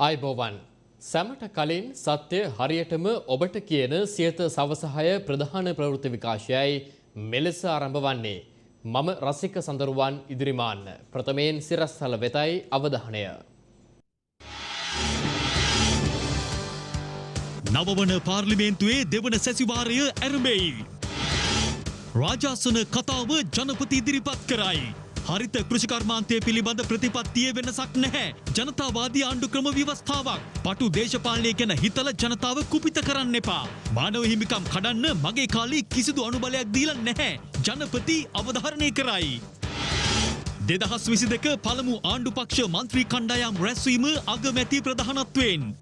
ආයුබෝවන් සැමට කලින් සත්‍ය හරියටම ඔබට කියන සියත සවස 6 ප්‍රධාන ප්‍රවෘත්ති විකාශයයි මෙලෙස ආරම්භ වන්නේ. මම රසික සඳරුවන් ඉදිරිමාන්න. ප්‍රථමයෙන් සිරස්තල වෙතයි අවධානය. නවවන පාර්ලිමේන්තුවේ දෙවන සැසිවාරය ඇරඹෙයි. රාජාසන කතාව ජනපති ඉදිරිපත් කරයි. හරිත කෘෂිකර්මාන්තය පිළිබඳ ප්‍රතිපත්තියේ වෙනසක් නැහැ. ජනතාවාදී ආණ්ඩු ක්‍රම ව්‍යවස්ථාවක්. පටු දේශපාලනය ගැන හිතල ජනතාව කුපිත කරන්න එපා. මානව හිමිකම් කඩන්න මගේ කාලේ කිසිදු අනුබලයක් දීලා නැහැ. ජනපති අවධාරණය කරයි. 2022 පළමු ආණ්ඩු පක්ෂ මන්ත්‍රී කණ්ඩායම් රැස්වීම අගමැති ප්‍රධානත්වයෙන්.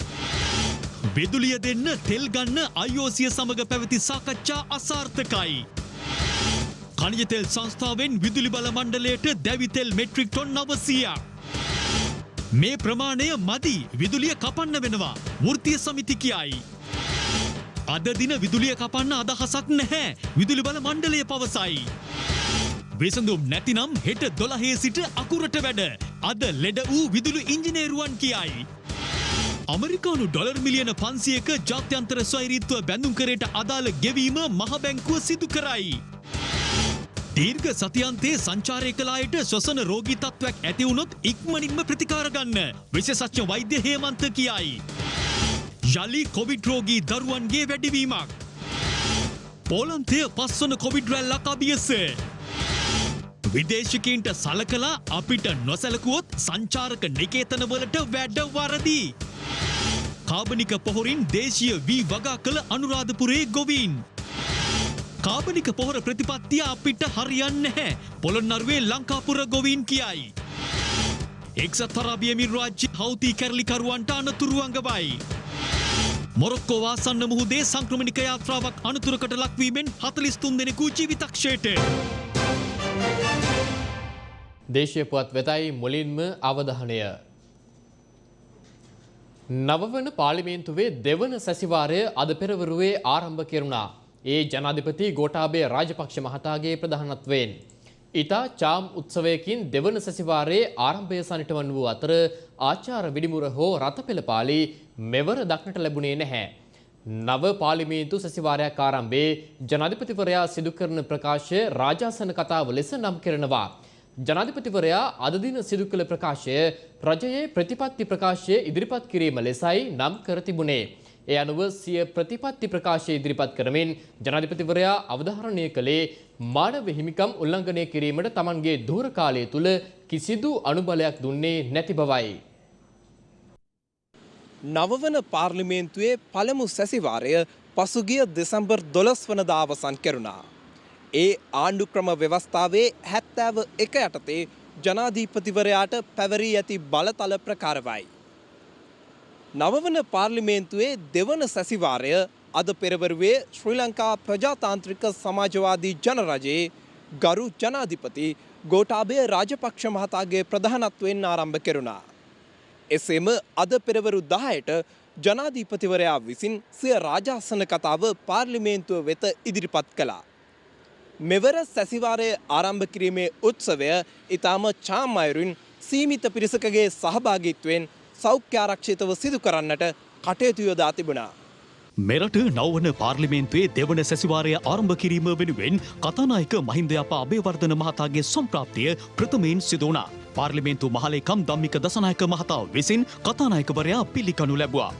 විදුලිය දෙන්න තෙල් ගන්න IOC සමග පැවති සාකච්ඡා අසාර්ථකයි. खनिज तेल संस्थावेන් විදුලි බල මණ්ඩලයට දැවි තෙල් මෙට්‍රික් ටොන් 900ක්. මේ ප්‍රමාණය මදි. විදුලිය කපන්න වෙනවා. වෘත්තීය සමිති කියයි. අද දින විදුලිය කපන්න අදහසක් නැහැ. විදුලි බල මණ්ඩලය පවසයි. විසඳුම් නැතිනම් හෙට 12 සිට අකුරට වැඩ. අද ලෙඩ වූ විදුලි ඉංජිනේරුවන් කියයි. අමරිකානු ඩොලර් මිලියන 500ක ජාත්‍යන්තර ස්වෛරීත්ව බැඳුම් කරේට අදාළ ගෙවීම මහ බැංකුව සිදු කරයි. දීර්ඝ සතියන්තයේ සංචාරය කළ අයට ශ්වසන රෝගී තත්ත්වයක් ඇති වුණොත් ඉක්මනින්ම ප්‍රතිකාර ගන්න විශේෂඥ වෛද්‍ය හේමන්ත කියයි. යලි කොවිඩ් රෝගී දරුවන්ගේ වැඩිවීමක්. පෝලන්තයේ 5 වන කොවිඩ් රැල්ලක් අභියස. විදේශිකයින්ට සලකලා අපිට නොසැලකුවොත් සංචාරක නිකේතනවලට වැඩ වරදී. කාබනික පොහොරින් දේශීය වී වගා කළ අනුරාධපුරයේ ගොවීන්. කාබනික පොහොර ප්‍රතිපත්තිය අපිට හරියන්නේ නැහැ. පොළොන්නරුවේ ලංකාපුර ගොවීන් කියයි. එක්සත් අරාබි එමිරාජ්‍ය හවුති කැරලිකරුවන්ට අනතුරු අඟවයි. මොරොක්කෝ ආසන්න මුහුදේ සංක්‍රමණික යාත්‍රාවක් අනතුරකට ලක්වීමෙන් 43 දෙනෙකු ජීවිතක්ෂයට. දේශීය පුවත් වෙතයි මුලින්ම අවධානය. නවවන පාර්ලිමේන්තුවේ දෙවන සැසිවාරය අද පෙරවරුවේ ආරම්භ කෙරුණා. ඒ ජනාධිපති ගෝඨාභය රාජපක්ෂ මහතාගේ ප්‍රධානත්වයෙන් ඉතා චාම් උත්සවයකින් දෙවන සැසිවාරයේ ආරම්භය සනිටවන් වූ අතර ආචාර විඩිමුර හෝ රථපෙළපාලි මෙවර දක්නට ලැබුණේ නැහැ. නව පාර්ලිමේන්තු සැසිවාරයක් ආරම්භයේ ජනාධිපතිවරයා සිදු කරන ප්‍රකාශය රාජාසන කතාව ලෙස නම් කරනවා. ජනාධිපතිවරයා අද දින සිදු කළ ප්‍රකාශය රජයේ ප්‍රතිපත්ති ප්‍රකාශය ඉදිරිපත් කිරීම ලෙසයි නම් කර තිබුණේ. ඒ අනුව සිය ප්‍රතිපත්ති ප්‍රකාශය ඉදිරිපත් කරමින් ජනාධිපතිවරයා අවධාරණය කළේ මානව හිමිකම් උල්ලංඝනය කිරීමට තමන්ගේ දූර කාලය තුල කිසිදු අනුබලයක් දුන්නේ නැති බවයි. නවවන පාර්ලිමේන්තුවේ පළමු සැසිවාරය පසුගිය දෙසැම්බර් 12 වනදා අවසන් කෙරුණා. ඒ ආණ්ඩු ක්‍රම ව්‍යවස්ථාවේ 71 යටතේ ජනාධිපතිවරයාට පැවරී ඇති බලතල ප්‍රකාරවයි. නවවන පාර්ලිමේන්තුවේ දෙවන සැසිවාරය අද පෙරවරුවේ ශ්‍රී ලංකා ප්‍රජාතාන්ත්‍රික සමාජවාදී ජනරජයේ ගරු ජනාධිපති ගෝඨාභය රාජපක්ෂ මහතාගේ ප්‍රධානත්වයෙන් ආරම්භ කෙරුණා. එසේම අද පෙරවරු 10ට ජනාධිපතිවරයා විසින් සිය රාජාසන කතාව පාර්ලිමේන්තුව වෙත ඉදිරිපත් කළා. මෙවර සැසිවාරය ආරම්භ කිරීමේ උත්සවය ඊටම චාම් අයුරින් සීමිත පිරිසකගේ සහභාගීත්වයෙන් සෞඛ්‍ය ආරක්ෂිතව සිදු කරන්නට කටයුතු යොදා තිබුණා. මෙරට නවවන පාර්ලිමේන්තුවේ දෙවන සැසිවාරය ආරම්භ කිරීම වෙනුවෙන් කතානායක මහින්ද යපා අබේවර්ධන මහතාගේ සම්ප්‍රාප්තිය ප්‍රථමයෙන් සිදු වුණා. පාර්ලිමේන්තු මහලේකම් ධම්මික දසනායක මහතා විසින් කතානායකවරයා පිළිගනු ලැබුවා.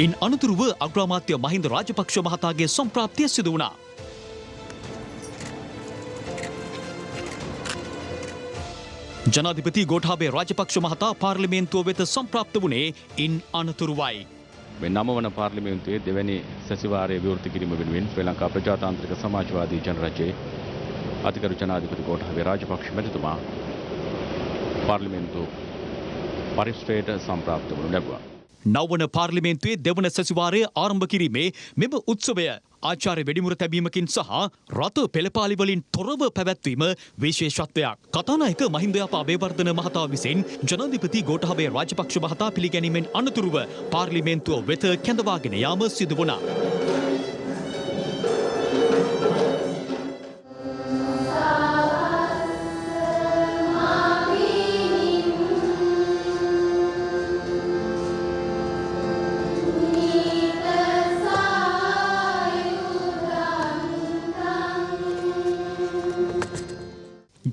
ඉන් අනතුරුව අග්‍රාමාත්‍ය මහින්ද රාජපක්ෂ මහතාගේ සම්ප්‍රාප්තිය සිදු වුණා. ජනාධිපති ගෝඨාභය රාජපක්ෂ මහතා පාර්ලිමේන්තුව වෙත සම්ප්‍රාප්ත වුණේ ඉන් අනතුරුවයි. මේ නවවන පාර්ලිමේන්තුවේ දෙවැනි සැසිවාරය විවෘත කිරීම වෙනුවෙන් ශ්‍රී ලංකා ප්‍රජාතාන්ත්‍රික සමාජවාදී ජනරජයේ අතිගරු ජනාධිපති ගෝඨාභය රාජපක්ෂ මැතිතුමා පාර්ලිමේන්තු පරිශ්‍රයට සම්ප්‍රාප්ත වනු ලැබුවා. නවවන පාර්ලිමේන්තුවේ දෙවන සැසිවාරය ආරම්භ කිරීමේ මෙම උත්සවය ආචාර්ය වෙඩිමුර තැබීමකින් සහ රථ පෙළපාලි වලින් තොරව පැවැත්වීම විශේෂත්වයක්. කතානායක මහින්ද යපා අබේවර්ධන මහතා විසින් ජනාධිපති ගෝඨාභය රාජපක්ෂ මහතා පිළිගැනීමෙන් අනතුරුව පාර්ලිමේන්තුව වෙත කැඳවාගෙන යාම සිදු වුණා.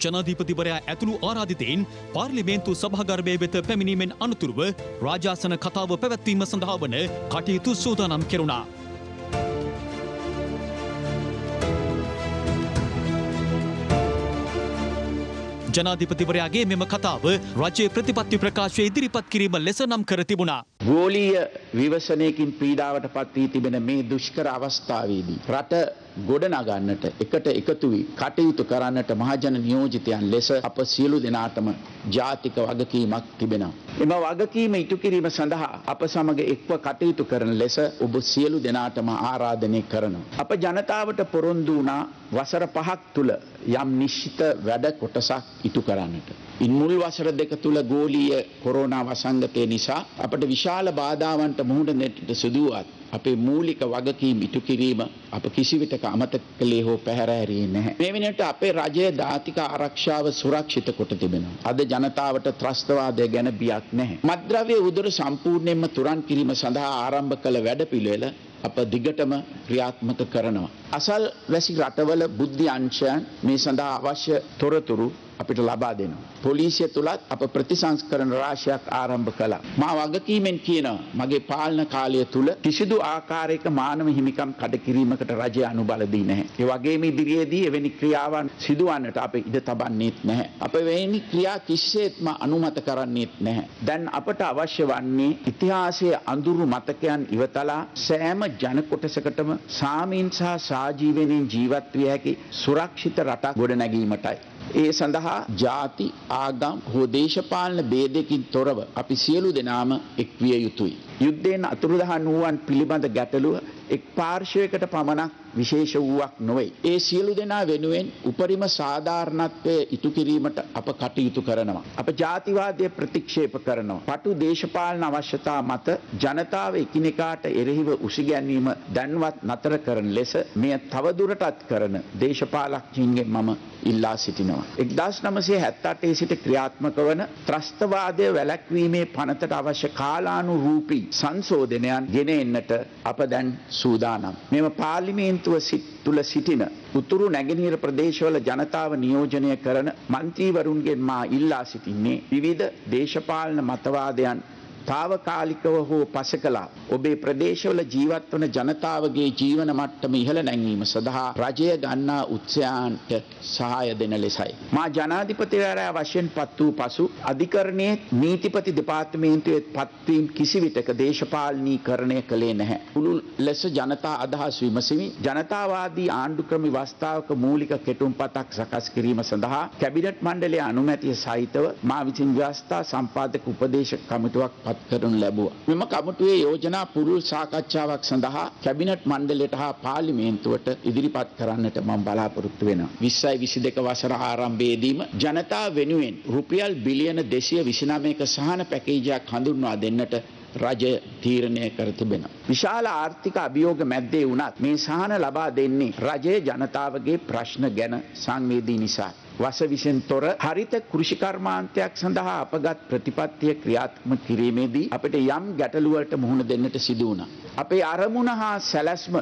ජනාධිපතිවරයා ඇතුළු ආරාධිතයින් පාර්ලිමේන්තු සභාගර්භය වෙත පැමිණීමෙන් අනතුරුව රාජාසන කතාව පැවැත්වීම සඳහා වන කටයුතු සූදානම් කෙරුණා. ජනාධිපතිවරයාගේ මෙම කතාව රජයේ ප්‍රතිපත්ති ප්‍රකාශය ඉදිරිපත් කිරීම ලෙස නම් කර තිබුණා. ගෝලීය විවසනයකින් පීඩාවට පත් වී තිබෙන මේ දුෂ්කර අවස්ථාවේදී රට ගොඩනගන්නට එකට එකතු වී කටයුතු කරන්නට මහජන නියෝජිතයන් ලෙස අප සියලු දෙනාටම ජාතික වගකීමක් තිබෙනවා. එම වගකීම ඉටු කිරීම සඳහා අප සමග එක්ව කටයුතු කරන ලෙස ඔබ සියලු දෙනාටම ආරාධනය කරනවා. අප ජනතාවට පොරොන්දු වුණා වසර 5ක් තුල යම් නිශ්චිත වැඩ කොටසක් ඉටු කරන්නට. ඉන් මුල් වසර දෙක තුල ගෝලීය කොරෝනා වසංගතය නිසා අපට විශාල බාධාවන්ට මුහුණ දෙන්නට සිදු වුවත් අපේ මූලික වගකීම් ඉටු කිරීම අප කිසිවිටක අමතක කළේ හෝ පැහැර හැරියේ නැහැ. මේ වෙනකොට අපේ රජයේ දාතික ආරක්ෂාව සුරක්ෂිත කොට තිබෙනවා. අද ජනතාවට ත්‍රස්තවාදය ගැන බියක් නැහැ. මත්ද්‍රව්‍ය උදුර සම්පූර්ණයෙන්ම තුරන් කිරීම සඳහා ආරම්භ කළ වැඩපිළිවෙල අප දිගටම ක්‍රියාත්මක කරනවා. අසල් වැසි රටවල බුද්ධි අංශයන් මේ සඳහා අවශ්‍ය තොරතුරු අපිට ලබා දෙනවා. පොලිසිය තුලත් අප ප්‍රතිසංස්කරණ රාශියක් ආරම්භ කළා. මා වගකීමෙන් කියනවා මගේ පාලන කාලය තුල කිසිදු ආකාරයක මානව හිමිකම් කඩකිරීමකට රජය අනුබල දී නැහැ. ඒ වගේම ඉදිරියේදී එවැනි ක්‍රියාවන් සිදුවන්නට අප ඉඩ තබන්නේත් නැහැ. අප එවැනි ක්‍රියා කිසිසේත්ම අනුමත කරන්නේත් නැහැ. දැන් අපට අවශ්‍ය වන්නේ ඉතිහාසයේ අඳුරු මතකයන් ඉවතලා සෑම ජන කොටසකටම සාමීන් සහ සාජීවයෙන් ජීවත් විය හැකි සුරක්ෂිත රටක් ගොඩනැගීමටයි. ඒ සඳහා ජාති ආගම් හෝ දේශපාලන ભેදයකින් තොරව අපි සියලු දෙනාම එක් විය යුතුයි. යුද්ධයෙන් අතුරුදහන් වූවන් පිළිබඳ ගැටලුව එක් පාර්ශවයකට පමණක් විශේෂ වූවක් නොවේ. ඒ සියලු දෙනා වෙනුවෙන් උපරිම සාධාරණත්වය ඉටු කිරීමට අප කටයුතු කරනවා. අප ජාතිවාදය ප්‍රතික්ෂේප කරනවා. පටු දේශපාලන අවශ්‍යතා මත ජනතාව එකිනෙකාට එරෙහිව උසිගැන්වීම දැන්වත් නතර කරන ලෙස මෙය තවදුරටත් කරන දේශපාලකයන්ගෙන් මම ඉල්ලා සිටිනවා. 1978 සිට ක්‍රියාත්මක වන ත්‍රස්තවාදය වැළැක්වීමේ පනතට අවශ්‍ය කාලානුරූපී සංශෝධනයන් ගෙන එන්නට අප දැන් සූදානම්. මෙම පාර්ලිමේන්තුව තුල සිටින උතුරු නැගෙනහිර ප්‍රදේශවල ජනතාව නියෝජනය කරන මන්ත්‍රීවරුන්ගෙන් මා ඉල්ලා සිටින්නේ විවිධ දේශපාලන මතවාදයන් තාවකාලිකව හෝ පසකලා ඔබේ ප්‍රදේශවල ජීවත් වන ජනතාවගේ ජීවන මට්ටම ඉහළ නැංවීම සඳහා රජය ගන්නා උත්සාහයන්ට සහාය දෙන ලෙසයි. මා ජනාධිපතිවරයා වශයෙන් පත් වූ පසු අධිකරණයේ නීතිපති දෙපාර්තමේන්තුවේ පත්වීම් කිසිවිටක දේශපාලනීකරණය කළේ නැහැ. පුළුල් ලෙස ජනතා අදහස් විමසමින් ජනතාවාදී ආණ්ඩුක්‍රම ව්‍යවස්ථාවක මූලික කෙටුම්පතක් සකස් කිරීම සඳහා කැබිනට් මණ්ඩලයේ අනුමැතිය සහිතව මා විසින් ව්‍යවස්ථා සම්පාදක උපදේශක කමිටුවක් පත් කරනු ලැබුවා. මෙම කමිටුවේ යෝජනා පුළුල් සාකච්ඡාවක් සඳහා කැබිනට් මණ්ඩලයට හා පාර්ලිමේන්තුවට ඉදිරිපත් කරන්නට මම බලාපොරොත්තු වෙනවා. 2022 වසර ආරම්භයේදීම ජනතාව වෙනුවෙන් රුපියල් බිලියන 229ක සහන පැකේජයක් හඳුන්වා දෙන්නට රජය තීරණය කර තිබෙනවා. විශාල ආර්ථික අභියෝග මැද්දේ වුණත් මේ සහන ලබා දෙන්නේ රජයේ ජනතාවගේ ප්‍රශ්න ගැන සංවේදී නිසා. වස විසෙන් තොර හරිත කෘෂි කර්මාන්තයක් සඳහා අපගත් ප්‍රතිපත්තිය ක්‍රියාත්මක කිරීමේදී අපිට යම් ගැටලු වලට මුහුණ දෙන්නට සිදු වුණා. අපේ අරමුණ හා සැලැස්ම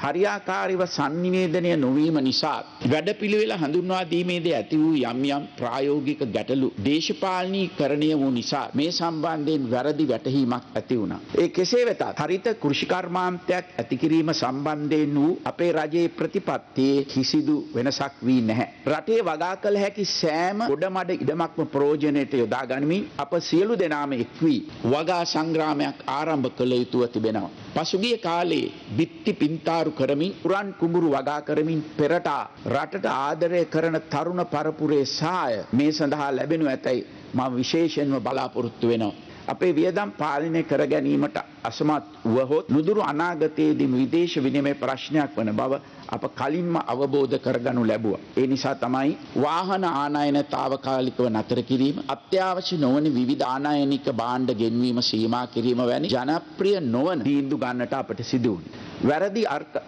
හරියාකාරීව sannivedanaya නොවීම නිසා වැඩපිළිවෙල හඳුන්වා දීමේදී ඇති වූ යම් යම් ප්‍රායෝගික ගැටලු දේශපාලනීකරණය වූ නිසා මේ සම්බන්ධයෙන් වැරදි වැටහීමක් ඇති වුණා. ඒ කෙසේ වෙතත් හරිත කෘෂි කර්මාන්තයක් ඇති කිරීම සම්බන්ධයෙන් වූ අපේ රජයේ ප්‍රතිපත්තියේ කිසිදු වෙනසක් වී නැහැ. රටේ වගා කළ හැකි සෑම ගොඩමඩ ඉඩමක්ම ප්‍රයෝජනයට යොදා ගනිමින් අප සියලු දෙනාම එක් වී වගා සංග්‍රාමයක් ආරම්භ කළ යුතුව තිබෙනවා. පසුගිය කාලේ බිත්ති පින්තාරු කරමින් පුරන් කුඹුරු වගා කරමින් පෙරට රටට ආදරය කරන තරුණ පරපුරේ සහාය මේ සඳහා ලැබෙනු ඇතැයි මම විශේෂයෙන්ම බලාපොරොත්තු වෙනවා. අපේ වියදම් පාලනය කර ගැනීමට අසමත් වුවහොත් නුදුරු අනාගතයේදී විදේශ විනිමය ප්‍රශ්නයක් වන බව අප කලින්ම අවබෝධ කරගනු ලැබුවා. ඒ නිසා තමයි වාහන ආනයන తాවකාලිකව නතර කිරීම, අත්‍යවශ්‍ය නොවන විවිධ ආනයනික භාණ්ඩ ගෙන්වීම සීමා කිරීම වැනි ජනප්‍රිය නොවන තීන්දුව ගන්නට අපට සිදු වුණේ. වැරදි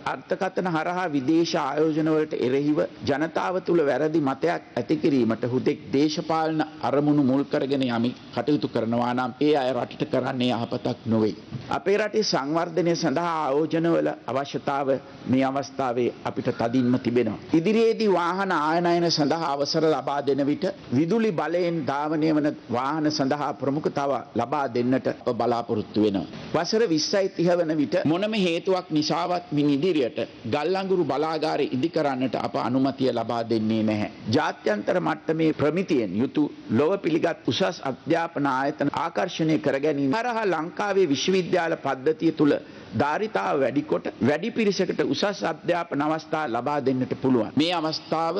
අර්ථකථන හරහා විදේශ ආයෝජනවලට එරෙහිව ජනතාව තුළ වැරදි මතයක් ඇති කිරීමට හුදෙක් දේශපාලන අරමුණු මුල් කරගෙන යමි කටයුතු කරනවා නම් ඒ අය රටට කරන්නේ යහපතක් නොවේ. අපේ රටේ සංවර්ධනය සඳහා ආයෝජනවල අවශ්‍යතාව මේ අවස්ථාවේ අපිට තදින්ම තිබෙනවා. ඉදිරියේදී වාහන ආයනයන සඳහා අවසර ලබා දෙන විට විදුලි බලයෙන් ධාවනය වන වාහන සඳහා ප්‍රමුඛතාව ලබා දෙන්නට අප බලාපොරොත්තු වෙනවා. වසර 20යි 30 වන විට මොනම හේතුවක් නිසාවත් මින් ඉදිරියට ගල්අඟුරු බලාගාරය ඉදි කරන්නට අප අනුමැතිය ලබා දෙන්නේ නැහැ. ජාත්‍යන්තර මට්ටමේ ප්‍රමිතියෙන් යුතු ලොව පිළිගත් උසස් අධ්‍යාපන ආයතන ආකර්ෂණය කර ගැනීම හරහා ලංකාවේ විශ්වවිද්‍යාල පද්ධතිය තුළ ධාරිතාව වැඩි කොට වැඩි පිරිසකට උසස් අධ්‍යාපන අවස්ථා ලබා දෙන්නට පුළුවන්. මේ අවස්ථාව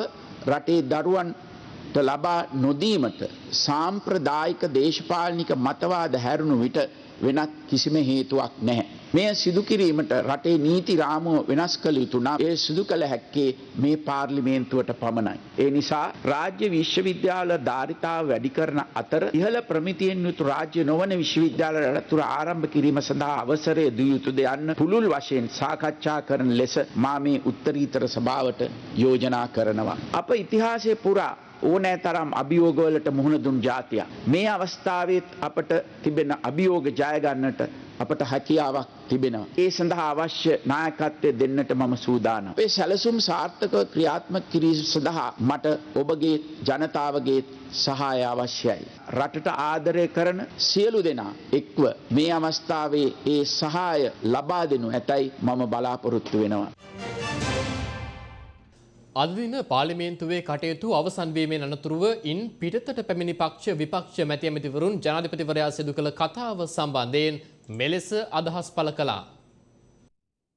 රටේ දරුවන්ට ලබා නොදීමට සාම්ප්‍රදායික දේශපාලනික මතවාද හැරුණු විට වෙනත් කිසිම හේතුවක් නැහැ. මෙය සිදු කිරීමට රටේ නීති රාමුව වෙනස් කළ යුතු නම් ඒ සිදු කළ හැක්කේ මේ පාර්ලිමේන්තුවට පමණයි. ඒ නිසා රාජ්‍ය විශ්වවිද්‍යාල ධාරිතාව වැඩි කරන අතර ඉහළ ප්‍රමිතියෙන් යුතු රාජ්‍ය නොවන විශ්වවිද්‍යාල රටතුර ආරම්භ කිරීම සඳහා අවසරය දිය යුතුද යන්න පුළුල් වශයෙන් සාකච්ඡා කරන ලෙස මා මේ උත්තරීතර සභාවට යෝජනා කරනවා. අප ඉතිහාසයේ පුරා ඕනෑ තරම් අභියෝගවලට මුහුණ දුන් ජාතියක්. මේ අවස්ථාවෙත් අපට තිබෙන අභියෝග ජය ගන්නට අපට හැකියාවක් තිබෙනවා. ඒ සඳහා අවශ්‍ය නායකත්වය දෙන්නට මම සූදානම්. අපේ සැලසුම් සාර්ථකව ක්‍රියාත්මක කිරීම සඳහා මට ඔබගේ ජනතාවගේ සහාය අවශ්‍යයි. රටට ආදරය කරන සියලු දෙනා එක්ව මේ අවස්ථාවේ ඒ සහාය ලබා දෙනු ඇතැයි මම බලාපොරොත්තු වෙනවා. අද දින පාර්ලිමේන්තුවේ කටයුතු අවසන් වීමෙන් අනතුරුව ඉන් පිටතට පැමිණි පක්ෂ විපක්ෂ මැති ඇමතිවරුන් ජනාධිපතිවරයා සිදු කළ කතාව සම්බන්ධයෙන් මෙලෙස අදහස් පළ කළා.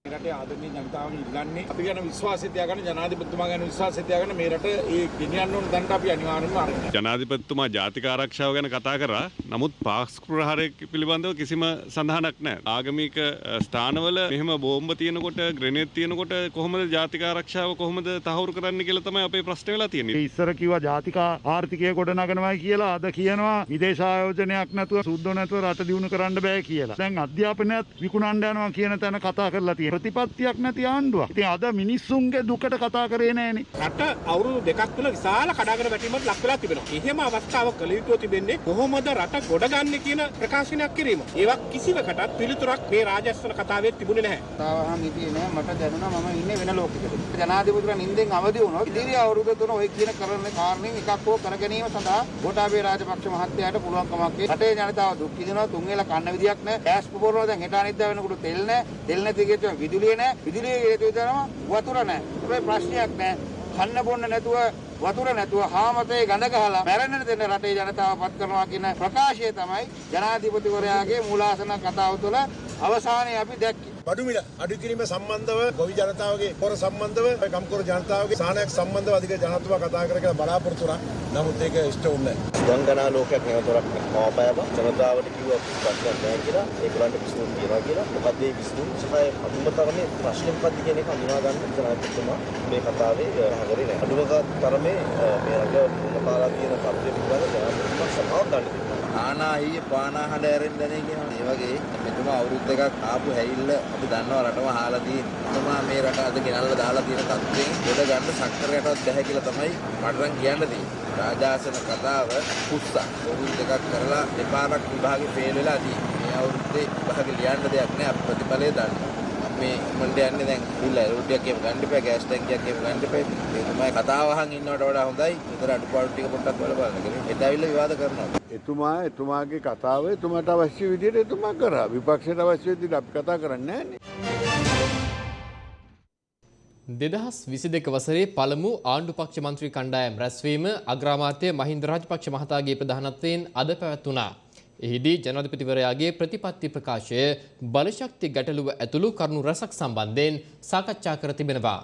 රටේ ආදරණීය ජනතාවගෙන් ඉල්ලන්නේ අපි ගැන විශ්වාසය තියාගන්න ජනාධිපතිතුමා ගැන විශ්වාසය තියාගන්න මේ රට ඒ ගෙනියන්න ඕන දණ්ඩ අපි අනිවාර්යයෙන්ම අරගෙන. ජනාධිපතිතුමා ජාතික ආරක්ෂාව ගැන කතා කරා. නමුත් පාක්ෂික ප්‍රහාරය පිළිබඳව කිසිම සඳහනක් නැහැ. ආගමික ස්ථානවල මෙහෙම බෝම්බ තියෙනකොට ග්‍රෙනේඩ් තියෙනකොට කොහොමද ජාතික ආරක්ෂාව කොහොමද තහවුරු කරන්න කියලා තමයි අපේ ප්‍රශ්නේ වෙලා තියෙන්නේ. ඉස්සර කිව්වා ජාතික ආර්ථිකය ගොඩනගනවායි කියලා අද කියනවා විදේශ ආයෝජනයක් නැතුව සුද්ධ නැතුව රට දියුණු කරන්න බෑ කියලා. දැන් අධ්‍යාපනයත් විකුණන්න යනවා කියන තැන කතා කරලා තියෙනවා. ප්‍රතිපත්තියක් නැති ආණ්ඩුවක්. ඉතින් අද මිනිස්සුන්ගේ දුකට කතා කරේ නෑනේ. රට අවුරුදු දෙකක් තුළ විශාල කඩාගෙන වැටීමකට ලක් වෙලා තිබෙනවා. එහෙම අවස්ථාවක් කළ යුතුව තිබෙන්නේ කොහොමද රට ගොඩගන්නේ කියන ප්‍රකාශනයක් කිරීම. ඒවක් කිසිවකටත් පිළිතුරක් මේ රාජස්වන කතාවේ තිබුණේ නැහැ. තාවහන් හිටියේ නෑ. මට දැනුණා මම ඉන්නේ වෙන ලෝකයක. ජනාධිපතිතුමා නිින්දෙන් අවදි වුණා. ඉදිරි අවුරුදු තුන ඔය කියන කරන කාරණේ එකක් හෝ කර ගැනීම සඳහා ගෝඨාභය රාජපක්ෂ මහත්තයාට පුළුවන්කමක් රටේ ජනතාව දුක් විඳිනවා. තුන් වේල කන්න විදියක් නෑ. ගෑස් පුපුරනවා දැන් හෙට අනිද්දා වෙනකොට තෙල් නෑ. තෙල් නැති ගෙට විදුලිය නෑ. විදුලිය හේතු වෙනවා වතුර නෑ. ඒ ප්‍රශ්නයක් නෑ. කන්න බොන්න නැතුව වතුර නැතුව හාමතේ ගඳ ගහලා මැරෙන්න දෙන රටේ ජනතාව පත් කරනවා කියන ප්‍රකාශය තමයි ජනාධිපතිවරයාගේ මූලාසන කතාව තුළ අවසානයේ අපි දැක්කේ. බඩු මිල අඩු කිරීම සම්බන්ධව ගොවි ජනතාවගේ පොර සම්බන්ධව ගම්කොර ජනතාවගේ සානයක් සම්බන්ධව අධික ජනතුමා කතා කරගෙන බලාපොරොත්තු වුණා. නමුත් ඒක ඉෂ්ට වුණේ නැහැ. ගංගනා ලෝකයක් නේතරක් කවපෑව ජනතාවට කිව්වා ප්‍රශ්නයක් නැහැ කියලා ඒගොල්ලන්ට විසඳුම් තියනවා කියලා. මොකද මේ විසඳුම් සහය අඳුමතරමේ ප්‍රශ්න මොකක්ද කියන එක හඳුනා ගන්න ජනාධිපතිතුමා මේ කතාවේ රහගරේ නැහැ. අඳුමතරමේ මේ රට මොනපාලා තියෙන තත්ත්වෙ පිළිබඳව ජනාධිපතිතුමා සමාව ගන්න තිබුණා. ආනාහිය පානාහඬ ඇරෙන්න දැනේ කියනවා. ඒ වගේ මෙතුමා අවුරුදු දෙකක් ආපු හැයිල්ල අපි දන්නවා රටම හාලා තියෙන. මෙතුමා මේ රට අද ගෙනල්ලා දාලා තියෙන තත්ත්වයෙන් ගොඩ ගන්න සක්කරයටවත් බැහැ කියලා තමයි මට නම් කියන්න තියෙන්නේ. රාජාසන කතාව කුස්සා අවුරුදු දෙකක් කරලා දෙපාරක් විභාගේ ෆේල් වෙලා තියෙන්නේ. මේ අවුරුද්දේ විභාගේ ලියන්න දෙයක් නෑ අපි ප්‍රතිඵලය දන්නවා. මේ මණ්ඩේ යන්නේ දැන් ඉල්ල රෝඩියක් එහෙම ගන්න එපා ගෑස් ටැංකියක් එහෙම ගන්න එපා. මේ තමයි කතාව අහන් ඉන්නවට වඩා හොඳයි. විතර අඩුපාඩු ටික පොඩ්ඩක් බලන්න කියලා. එතන ඇවිල්ලා විවාද කරනවා. එතුමාගේ කතාව එතුමාට අවශ්‍ය විදිහට එතුමා කරා. විපක්ෂයට අවශ්‍ය විදිහට අපි කතා කරන්නේ නැහැ. 2022 වසරේ පළමු ආණ්ඩු පක්ෂ මන්ත්‍රී කණ්ඩායම් රැස්වීම අග්‍රාමාත්‍ය මහින්ද රාජපක්ෂ මහතාගේ ප්‍රධානත්වයෙන් අද පැවැත්වුණා. එහිදී ජනාධිපතිවරයාගේ ප්‍රතිපත්ති ප්‍රකාශය බලශක්ති ගැටලුව ඇතුළු කරුණු රැසක් සම්බන්ධයෙන් සාකච්ඡා කර තිබෙනවා.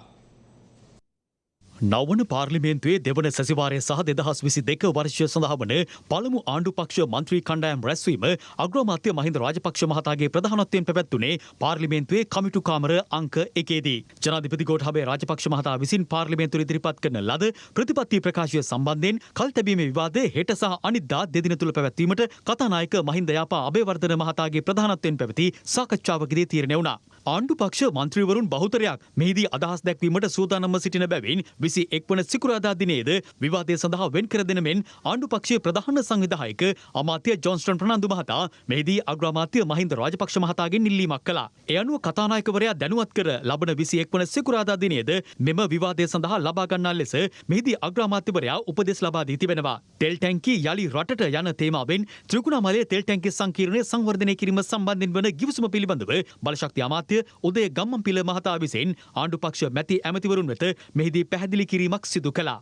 නවන පාර්ලිමේන්තුවේ දෙවන සැසිවාරය සහ 2022 වර්ෂය සඳහා වන පළමු ආණ්ඩු පක්ෂ මන්ත්‍රී කණ්ඩායම් රැස්වීම අග්‍රාමාත්‍ය මහින්ද රාජපක්ෂ මහතාගේ ප්‍රධානත්වයෙන් පැවැත්වුණේ පාර්ලිමේන්තුවේ කමිටු කාමර අංක 1දී. ජනාධිපති ගෝඨාභය රාජපක්ෂ මහතා විසින් පාර්ලිමේන්තුවේ ඉදිරිපත් කරන ලද ප්‍රතිපත්ති ප්‍රකාශය සම්බන්ධයෙන් කල්තැබීමේ විවාදය හෙට සහ අනිද්දා දෙදින තුල පැවැත්වීමට කතානායක මහින්ද යාපා අබේවර්ධන මහතාගේ ප්‍රධානත්වයෙන් පැවති සාකච්ඡාවකදී තීරණය වුණා. ආණ්ඩු පක්ෂ මන්ත්‍රීවරුන් බහුතරයක් මෙහිදී අදහස් දැක්වීමට සූදානම්ව සිටින බැවින් 21 වන සිකුරාදා දිනයේද විවාදය සඳහා වෙන් කර දෙන මෙන් ආණ්ඩු පක්ෂයේ ප්‍රධාන සංවිධායක අමාත්‍ය ජොන්ස්ටන් ප්‍රනාන්දු මහතා මෙහිදී අග්‍රාමාත්‍ය මහින්ද රාජපක්ෂ මහතාගෙන් ඉල්ලීමක් කළා. ඒ අනුව කතානායකවරයා දැනුවත් කර ලබන 21 වන සිකුරාදා දිනයේද මෙම විවාදය සඳහා ලබා ගන්නා ලෙස මෙහිදී අග්‍රාමාත්‍යවරයා උපදෙස් ලබා දී තිබෙනවා. තෙල් ටැංකිය යලි රටට යන තේමාවෙන් ත්‍රිකුණාමලයේ තෙල් ටැංකිය සංකීර්ණය සංවර්ධනය කිරීම සම්බන්ධයෙන් වන ගිවිසුම පිළිබඳව බලශක්ති අමාත්‍ය උදය ගම්මන්පිල මහතා විසින් ආණ්ඩු පක්ෂ මැති ඇමතිවරුන් වෙත මෙහිදී පැහැදිලි කිරීමක් සිදු කළා.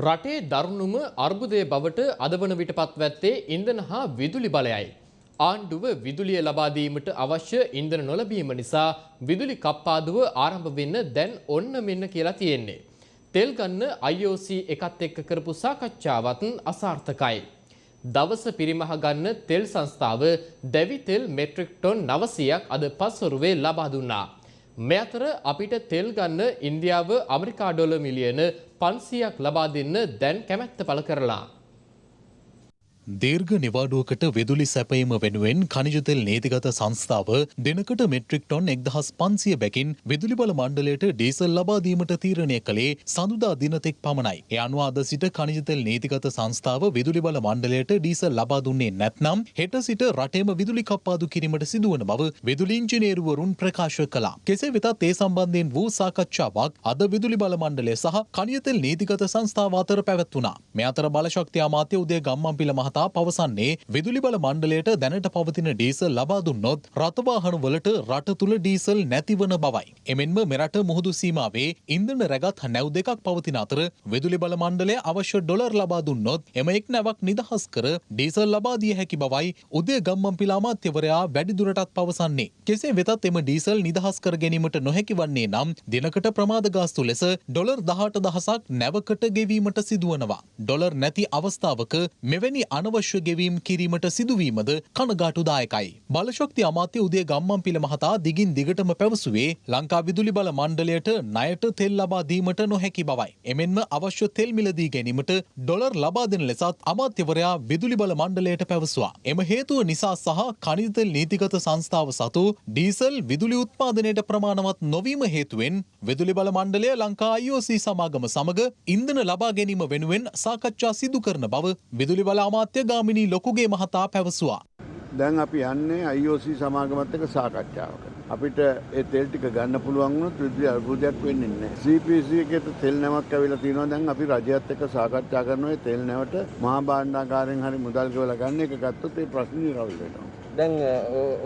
රටේ දරුණුම අර්බුදය බවට අද වන විට පත්වැත්තේ ඉන්ධන හා විදුලි බලයයි. ආණ්ඩුව විදුලිය ලබා දීමට අවශ්‍ය ඉන්ධන නොලැබීම නිසා විදුලි කප්පාදුව ආරම්භ වෙන්න දැන් ඔන්න මෙන්න කියලා තියෙන්නේ. තෙල් ගන්න IOC එකත් එක්ක කරපු සාකච්ඡාවත් අසාර්ථකයි. දවස පිරිමහ ගන්න තෙල් සංස්ථාව දැවි තෙල් මෙට්‍රික් ටොන් 900ක් අද පස්වරුවේ ලබා දුන්නා. මේ අතර අපිට තෙල් ගන්න ඉන්දියාව ඇමරිකා ඩොලර් මිලියන 500ක් ලබා දෙන්න දැන් කැමැත්ත පළ කරලා. දීර්ඝ නිවාඩුවකට විදුලි සැපයීම වෙනුවෙන් ඛනිජ තෙල් නීතිගත සංස්ථාව දිනකට මෙට්‍රික් ටොන් 1500 බැගින් විදුලි බල මණ්ඩලයට ඩීසල් ලබා දීමට තීරණය කළේ සඳුදා දින තෙක් පමණයි. ඒ අනුව අද සිට ඛනිජ තෙල් නීතිගත සංස්ථාව විදුලි බල මණ්ඩලයට ඩීසල් ලබා දුන්නේ නැත්නම් හෙට සිට රටේම විදුලි කප්පාදු කිරීමට සිදුවන බව විදුලි ඉංජිනේරුවරුන් ප්‍රකාශ කළා. කෙසේ වෙතත් ඒ සම්බන්ධයෙන් වූ සාකච්ඡාවක් අද විදුලි බල මණ්ඩලය සහ ඛනිජ තෙල් නීතිගත සංස්ථාව අතර පැවැත්වුණා. මේ අතර බලශක්ති අමාත්‍ය උදය ගම්මන්පිල මහතා පවසන්නේ විදුලි බල මණ්ඩලයට දැනට පවතින ඩීසල් ලබා දුන්නොත් රථවාහන වලට රට තුල ඩීසල් නැතිවන බවයි. එමෙන්ම මෙරට මුහුදු සීමාවේ ඉන්ධන රැගත් නැව් දෙකක් පවතින අතර විදුලි බල මණ්ඩලය අවශ්‍ය ඩොලර් ලබා දුන්නොත් එම එක් නැවක් නිදහස් කර ඩීසල් ලබා දිය හැකි බවයි උදය ගම්මන්පිල අමාත්‍යවරයා වැඩිදුරටත් පවසන්නේ. කෙසේ වෙතත් එම ඩීසල් නිදහස් කර ගැනීමට නොහැකි වන්නේ නම් දිනකට ප්‍රමාද ගාස්තු ලෙස ඩොලර් 18000ක් නැවකට ගෙවීමට සිදුවනවා. ඩොලර් නැති අවස්ථාවක මෙවැනි අනවශ්‍ය ගෙවීම් කිරීමට සිදුවීමද කනගාටුදායකයි. බලශක්ති අමාත්‍ය උදය ගම්මන්පිල මහතා දිගින් දිගටම පැවසුවේ ලංකා විදුලි බල මණ්ඩලයට ණයට තෙල් ලබා දීමට නොහැකි බවයි. එමෙන්ම අවශ්‍ය තෙල් මිලදී ගැනීමට ඩොලර් ලබා දෙන ලෙසත් අමාත්‍යවරයා විදුලි බල මණ්ඩලයට පැවසුවා. එම හේතුව නිසා සහ ඛනිජ තෙල් නීතිගත සංස්ථාව සතු ඩීසල් විදුලි උත්පාදනයට ප්‍රමාණවත් නොවීම හේතුවෙන් විදුලි බල මණ්ඩලය ලංකා IOC සමාගම සමග ඉන්ධන ලබා ගැනීම වෙනුවෙන් සාකච්ඡා සිදු කරන බව විදුලි බල අමාත්‍ය ගාමිණී ලොකුගේ මහතා පැවසුවා. දැන් අපි යන්නේ IOC සමාගමත් එක්ක සාකච්ඡාවකට. අපිට ඒ තෙල් ටික ගන්න පුළුවන් වුණොත් විදුලි අර්බුදයක් වෙන්නේ නැහැ. CPC එකේ තෙල් නැවක් ඇවිල්ලා තියෙනවා. දැන් අපි රජයත් එක්ක සාකච්ඡා කරනවා ඒ තෙල් නැවට මහා භාණ්ඩාගාරයෙන් හරි මුදල් ගෙවලා ගන්න එක ගත්තොත් ඒ ප්‍රශ්නේ නිරවුල් වෙනවා. දැන්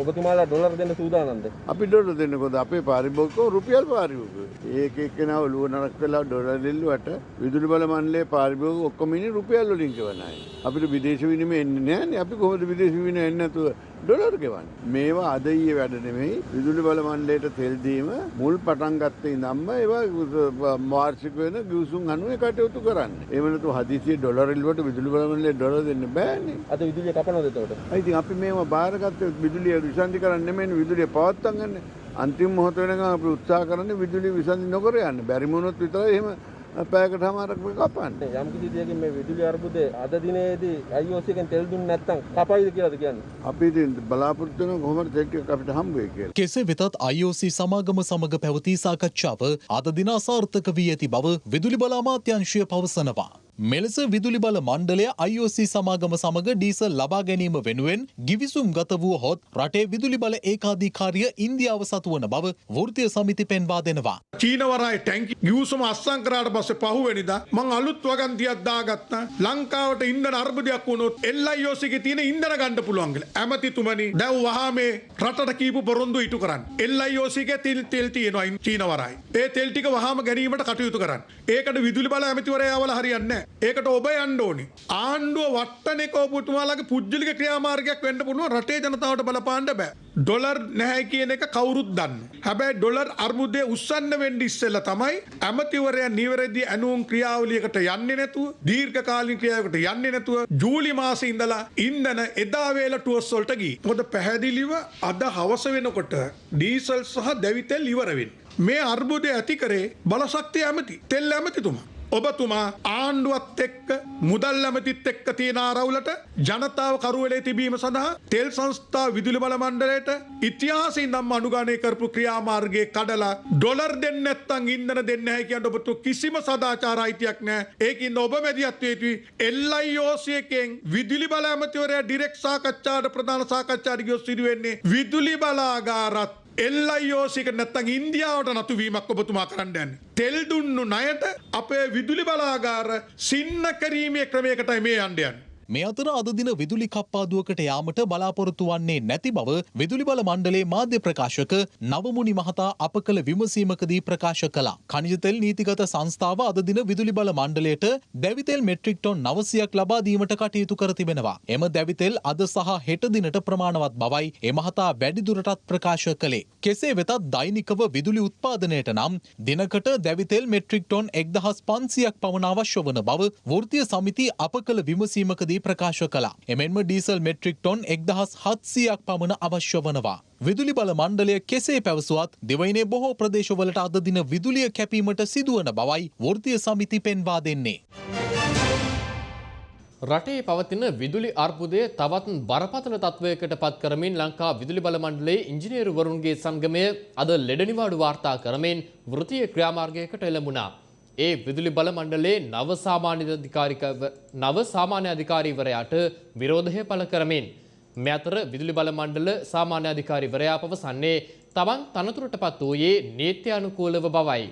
ඔබතුමාලා ඩොලර් දෙන්න සූදානම්ද? අපි ඩොලර් දෙන්නකොද අපේ පාරිභෝගිකව රුපියල් පාරිභෝගිකව. ඒක එක්කෙනාව ලුව නරක් වෙලා ඩොලර් දෙල්ලුවට විදුලි බල මණ්ඩලයේ පාරිභෝගික ඔක්කොම ඉන්නේ රුපියල් වලින් ගෙවනයි. අපිට විදේශ විනිමය එන්නේ නැහැනේ. අපි කොහොමද විදේශ විනිමය එන්නේ නැතුව ඩොලර් ගෙවන්නේ? මේවා අද ඊයේ වැඩ නෙමෙයි. විදුලි බල මණ්ඩලයට තෙල් දීම මුල් පටන් ගත්තේ ඉඳන්ම ඒවා වාර්ෂික වෙන ගිවිසුම් අනුව කටයුතු කරන්නේ. එහෙම නැතුව හදිසියේ ඩොලර් ඉල්ලුවට විදුලි බල මණ්ඩලයේ ඩොලර් දෙන්න බෑනේ. අද විදුලිය කපනවද එතකොට? ඉතින් අපි මේවා බාරගත්තේ විදුලිය විසන්ධි කරන්නේ නෙමෙයි විදුලිය පවත්තන් ගන්න. අන්තිම මොහොත වෙනකන් අපි උත්සාහ කරන්නේ විදුලිය විසන්ධි නොකර යන්න. බැරි වුණොත් විතරයි එහෙම පැයකටමාරක් කපන්නේ. යම් කිසි දෙයකින් මේ විදුලි අර්බුදේ අද දිනේදී IOC එකෙන් තෙල් දුන්නේ නැත්නම් කපයිද කියලාද කියන්නේ? අපි ඉතින් බලාපොරොත්තු වෙන කොහොමද තෙල් ටික අපිට හම්බ වෙයි කියලා. කෙසේ වෙතත් IOC සමාගම සමග පැවති සාකච්ඡාව අද දින අසාර්ථක වී ඇති බව විදුලි බල අමාත්‍යාංශය පවසනවා. මෙලෙස විදුලි බල මණ්ඩලය IOC සමාගම සමග ඩීසල් ලබා ගැනීම වෙනුවෙන් ගිවිසුම් ගත වුවහොත් රටේ විදුලි බල ඒකාධිකාරිය ඉන්දියාව සතු වන බව වෘත්තීය සමිති පෙන්වා දෙනවා. චීනවරයි ටැංකි ගිවිසුම අස්සම් කරාට පස්සේ පහුවෙනිදා මං අලුත් වගන්තියක් දාගත්තා. ලංකාවට ඉන්ධන අර්බුදයක් වුණොත් LIOC එකේ තියෙන ඉන්ධන ගන්න පුළුවන් කියලා. ඇමතිතුමනි දැන් වහා මේ රටට කීපු පොරොන්දු ඉටු කරන්න. LIOC එකේ තෙල් තියෙනවා චීනවරයි. ඒ තෙල් ටික වහාම ගැනීමට කටයුතු කරන්න. ඒකට විදුලි බල ඇමතිවරයා යවලා හරියන්නේ නැහැ. ඒකට ඔබ යන්න ඕනේ. ආණ්ඩුව වට්ටන එක ඔබතුමාලාගේ පුජ්‍යලික ක්‍රියාමාර්ගයක් වෙන්න පුළුවන්. රටේ ජනතාවට බලපාන්න බෑ. ඩොලර් නැහැ කියන එක කවුරුත් දන්නවා. හැබැයි ඩොලර් අර්බුදය උස්සන්න වෙන්න ඉස්සෙල්ලා තමයි ඇමතිවරයා නිවැරදි ඇනුම් ක්‍රියාවලියකට යන්නේ නැතුව දීර්ඝ කාලින ක්‍රියාවකට යන්නේ නැතුව ජූලි මාසේ ඉඳලා ඉන්ධන එදා වේල ටුවස් වලට ගියේ. මොකද පැහැදිලිව අද හවස වෙනකොට ඩීසල් සහ දැවි තෙල් ඉවර වෙන්නේ. මේ අර්බුදය ඇති කරේ බලශක්තිය ඇමති තෙල් ඇමතිතුමා. ඔබතුමා ආණ්ඩුවත් එක්ක මුදල් ඇමතිත් එක්ක තියෙන ආරවුලට ජනතාව කරුවලේ තිබීම සඳහා තෙල් සංස්ථා විදුලි බල මණ්ඩලයට ඉතිහාසයෙන් නම් අනුගමනය කරපු ක්‍රියාමාර්ගයේ කඩලා ඩොලර් දෙන්නේ නැත්නම් ඉන්ධන දෙන්නේ නැහැ කියන ඔබතු කිසිම සදාචාර අයිතියක් නැහැ. ඒකින් ඔබ මැදිහත් වෙවි LIOC එකෙන් විදුලි බල ඇමතිවරයා ඩිරෙක්ට් සාකච්ඡාවට ප්‍රධාන සාකච්ඡාවට ගියොත් සිදු වෙන්නේ විදුලි බලාගාරත් LIOC එක නැත්තම් ඉන්දියාවට නතු වීමක් ඔබතුමා කරන්න යන්නේ. තෙල් දුන්නු ණයට අපේ විදුලි බලාගාර සින්න කිරීමේ ක්‍රමයකටයි මේ යන්න යන්නේ. මේ අතර අද දින විදුලි කප්පාදුවකට යාමට බලාපොරොත්තු වන්නේ නැති බව විදුලි බල මණ්ඩලයේ මාධ්‍ය ප්‍රකාශක නවමුනි මහතා අප කළ විමසීමකදී ප්‍රකාශ කළා. ඛනිජ තෙල් නීතිගත සංස්ථාව අද දින විදුලි බල මණ්ඩලයට දැවි තෙල් මෙට්‍රික් ටොන් 900ක් ලබා දීමට කටයුතු කර තිබෙනවා. එම දැවි තෙල් අද සහ හෙට දිනට ප්‍රමාණවත් බවයි ඒ මහතා වැඩිදුරටත් ප්‍රකාශ කළේ. කෙසේ වෙතත් දෛනිකව විදුලි උත්පාදනයට නම් දිනකට දැවි තෙල් මෙට්‍රික් ටොන් 1500ක් පමණ අවශ්‍ය වන බව වෘත්තීය සමිති අප කළ විමසීමකදී ප්‍රකාශ කළා. එමෙන්ම ඩීසල් මෙට්‍රික් ටොන් 1700ක් පමණ අවශ්‍ය වනවා. විදුලි බල මණ්ඩලය කෙසේ පැවසුවත් දෙවයිනේ බොහෝ ප්‍රදේශවලට අද දින විදුලිය කැපීමට සිදුවන බවයි වෘත්තීය සමිති පෙන්වා දෙන්නේ. රටේ පවතින විදුලි අර්බුදය තවත් බරපතල තත්වයකට පත් කරමින් ලංකා විදුලි බල මණ්ඩලයේ ඉංජිනේරුවරුන්ගේ සංගමය අද ලෙඩ නිවාඩු වාර්තා කරමින් වෘත්තීය ක්‍රියාමාර්ගයකට එළඹුණා. ඒ විදුලි බල මණ්ඩලයේ නව සාමාන්‍ය අධිකාරීවරයාට විරෝධය පළ කරමින් මේ අතර විදුලි බල මණ්ඩල සාමාන්‍ය අධිකාරීවරයා පවසන්නේ තමන් තනතුරට පත් වූයේ නීත්‍යානුකූලව බවයි.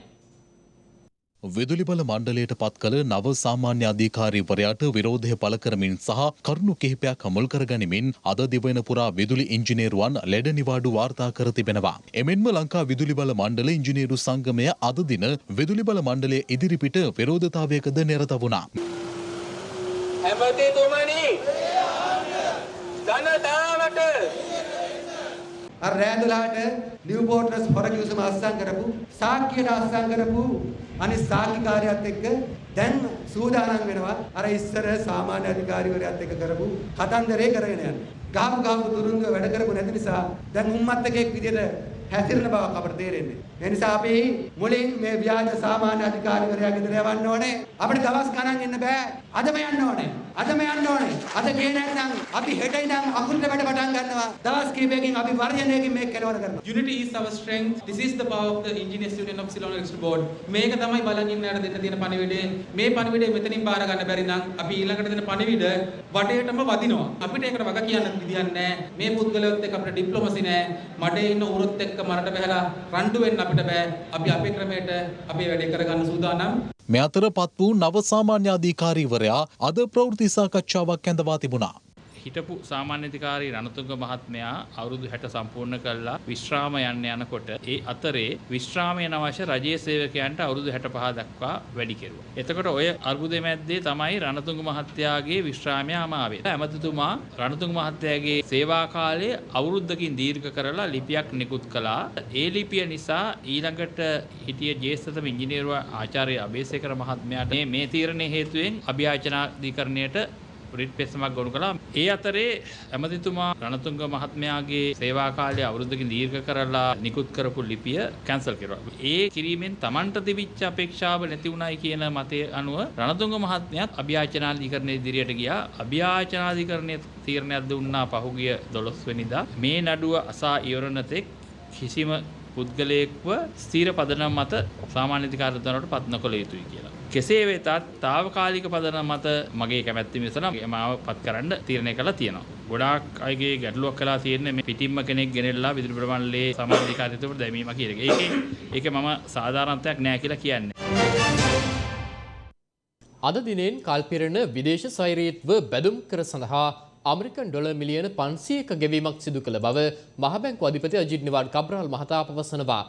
විදුලි බල මණ්ඩලයට පත් කළ නව සාමාන්‍ය අධිකාරීවරයාට විරෝධය පළ කරමින් සහ කරුණු කිහිපයක් මුල් කරගනිමින් අද දිවයින පුරා විදුලි ඉංජිනේරුවන් ලෙඩ නිවාඩු වාර්තා කර තිබෙනවා. එමෙන්ම ලංකා විදුලි බල මණ්ඩල ඉංජිනේරු සංගමය අද දින විදුලි බල මණ්ඩලය ඉදිරිපිට විරෝධතාවයකද නිරත වුණා. ඇමතිතුමනි ජනතාවට අර රෑඳුලාට නිව්පෝර්ට්ස් හොර කිවිසුම අස්සම් කරපු සාක්කියට අස්සම් කරපු අනිත් සාක්කිකාරයත් එක්ක දැන් සූදානම් වෙනවා අර ඉස්සර සාමාන්‍ය අධිකාරිවරයාත් එක්ක කරපු කතන්දරේ කරගෙන යන්න. ගහපු දුරුංග වැඩ කරපු නැති නිසා දැන් උම්මත්තකෙක් විදියට හැසිරෙන බවක් අපට තේරෙන්නේ. ඒ නිසා අපි මුලින් මේ ව්‍යාජ සාමාන්‍ය අධිකාරිවරයා ගෙදර යවන්න ඕනේ. අපිට දවස් ගණන් ඉන්න බෑ. අදම යන්න ඕනේ. අදම යන්න ඕනේ. අද ගේ නැත්නම් අපි හෙට ඉඳන් අකුරට වැඩ පටන් ගන්නවා. දවස් කිහිපයකින් අපි වර්ජනයකින් මේක කෙලවර කරනවා. Unity is our strength. This is the power of the Engineers Union of Ceylon Electric Board. මේක තමයි බලන් ඉන්නට දෙන්න තියෙන පණිවිඩය. මේ පණිවිඩය මෙතනින් බාර ගන්න බැරි නම් අපි ඊළඟට දෙන පණිවිඩ වටේටම වදිනවා. අපිට ඒකට වග කියන්න විදියක් නැහැ. මේ පුද්ගලයොත් එක්ක අපිට ඩිප්ලොමසි නැහැ. මඩේ ඉන්න උරුත් එක්ක මරට බහැලා රණ්ඩු වෙන්න අපිට බෑ. අපි අපේ ක්‍රමයට අපේ වැඩේ කරගන්න සූදානම්. මේ අතර පත් වූ නව සාමාන්‍ය අධිකාරීවරයා අද ප්‍රවෘත්ති සාකච්ඡාවක් ඇඳවා තිබුණා. හිටපු සාමාන්‍යාධිකාරී රණතුංග මහත්මයා අවුරුදු 60 සම්පූර්ණ කළා විශ්‍රාම යනකොට ඒ අතරේ විශ්‍රාමයේ අවශ්‍ය රජයේ සේවකයන්ට අවුරුදු 65 දක්වා වැඩි කෙරුවා. එතකොට ඔය අර්බුදයේ මැද්දේ තමයි රණතුංග මහත්තයාගේ විශ්‍රාමය ආවේ. ඇමතිතුමා රණතුංග මහත්තයාගේ සේවා කාලය අවුරුද්දකින් දීර්ඝ කරලා ලිපියක් නිකුත් කළා. ඒ ලිපිය නිසා ඊළඟට හිටිය ජ්‍යෙෂ්ඨතම ඉංජිනේරු ආචාර්ය අබේසේකර මහත්මයාට මේ තීරණය හේතුවෙන් අභියාචනාධිකරණයට රිට් පෙස්සමක් ගොනු කළා. ඒ අතරේ ඇමතිතුමා රණතුංග මහත්මයාගේ සේවා කාලය අවුරුද්දකින් දීර්ඝ කරලා නිකුත් කරපු ලිපිය කැන්සල් කෙරුවා. ඒ කිරීමෙන් Tamanට තිබිච්ච අපේක්ෂාව නැති වුණයි කියන මතය අනුව රණතුංග මහත්මයාත් අභියාචනාධිකරණයේ ඉදිරියට ගියා. අභියාචනාධිකරණයේ තීරණයක් දුන්නා පහුගිය 12 වෙනිදා. මේ නඩුව අසා ඉවරන තෙක් කිසිම පුද්ගලයෙක්ව ස්ථීර පදනම මත සාමාන්‍ය අධිකාරිවරුන්ට පත් නොකළ යුතුයි කියලා. කෙසේ වෙතත් తాවකාලික පදනම මත මගේ කැමැත්ත මිසලා මාව පත් කරන්න තීරණය කළා තියෙනවා. ගොඩාක් අයගේ ගැටලුවක් කළා තියෙන්නේ මේ පිටින්ම කෙනෙක් ගෙනෙල්ලා විදුලි ප්‍රමණ්ඩලයේ සමාජ අධිකාරියතුමට දැමීම කියන එක. ඒකේ මම සාධාරණත්වයක් නෑ කියලා කියන්නේ. අද දිනෙන් කල්පිරණ විදේශ සෛරීත්ව බැදුම් කර සඳහා අමරිකන් ඩොලර් මිලියන 500ක ගෙවීමක් සිදු කළ බව මහ බැංකු අධිපති අජිත් නිවාඩ් කබ්‍රාල් මහතා පවසනවා.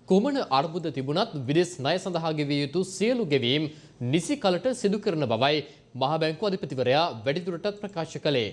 කුමන අර්බුද තිබුණත් විදේශ ණය සඳහා ගෙවිය යුතු සියලු ගෙවීම් නිසි කලට සිදු කරන බවයි මහ බැංකු අධිපතිවරයා වැඩිදුරටත් ප්‍රකාශ කළේ.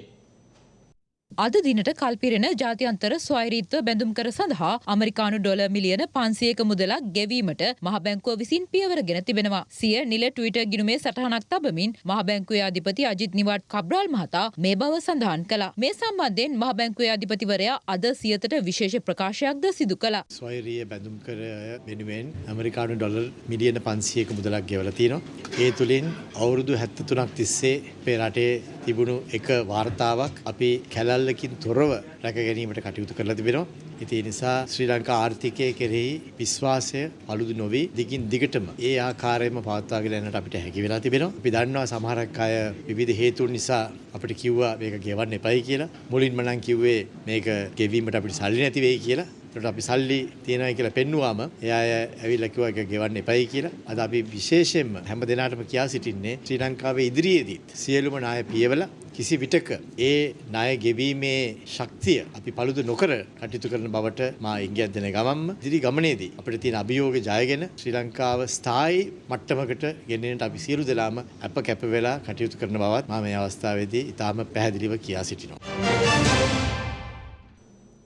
අද දිනට කල්පිරෙන ජාත්‍යන්තර ස්වෛරීත්ව බැඳුම්කර සඳහා ඇමරිකානු ඩොලර් මිලියන 500ක මුදලක් ගෙවීමට මහ බැංකුව විසින් පියවරගෙන තිබෙනවා. සිය නිල ට්විටර් ගිණුමේ සටහනක් තබමින් මහ බැංකුවේ අධිපති අජිත් නිවාඩ් කබ්‍රාල් මහතා මේ බව සඳහන් කළා. මේ සම්බන්ධයෙන් මහ බැංකුවේ අධිපතිවරයා අද සියතට විශේෂ ප්‍රකාශයක්ද සිදු කළා. ස්වෛරීය බැඳුම්කර වෙනුවෙන් ඇමරිකානු ඩොලර් මිලියන 500ක මුදලක් ගෙවලා තියෙනවා. ඒ තුලින් අවුරුදු 73ක් තිස්සේ අපේ රටේ තිබුණු එක වාර්තාවක් අපි කැලැල්ලකින් තොරව රැක ගැනීමට කටයුතු කරලා තිබෙනවා. ඒ නිසා ශ්‍රී ලංකා ආර්ථිකය කෙරෙහි විශ්වාසය අලුදු නොවි දිගින් දිගටම ඒ ආකාරයෙන්ම පවත්වාගෙන යන්නට අපිට හැකි වෙලා තිබෙනවා. අපි දන්නවා සමහරක් අය විවිධ හේතුන් නිසා අපිට කිව්වා මේක ගෙවන්න එපයි කියලා. මුලින්ම නම් කිව්වේ මේක ගෙවීමට අපිට සල්ලි නැති වෙයි කියලා. ඒකට අපි සල්ලි තියනවා කියලා පෙන්නුවාම එයා ඇවිල්ලා කිව්වා ඒක ගෙවන්න එපයි කියලා. අද අපි විශේෂයෙන්ම හැම දිනකටම කියා සිටින්නේ ශ්‍රී ලංකාවේ ඉදිරියේදීත් සියලුම ණය පියවලා කිසි විටක ඒ ණය ගෙවීමේ ශක්තිය අපි paludu නොකර කටයුතු කරන බවට මා ඉංගියක් දෙන ගමන්ම ඉදිරි ගමනේදී අපිට තියෙන අභියෝග ජයගෙන ශ්‍රී ලංකාව ස්ථායි මට්ටමකට ගෙනෙන්නට අපි සියලු දෙනාම අප කැප වෙලා කටයුතු කරන බවත් මා මේ අවස්ථාවේදී ඉතාම පැහැදිලිව කියා සිටිනවා.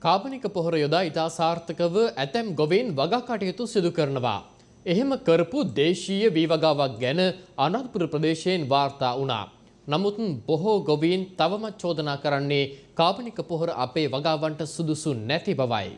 කාබනික පොහොර යොදා ඉතා සාර්ථකව ඇතැම් ගොවීන් වගා කටයුතු සිදු කරනවා. එහෙම කරපු දේශීය වී වගාවක් ගැන අනුරාධපුර ප්‍රදේශයෙන් වාර්තා වුණා. නමුත් බොහෝ ගොවීන් තවමත් චෝදනා කරන්නේ කාබනික පොහොර අපේ වගාවන්ට සුදුසු නැති බවයි.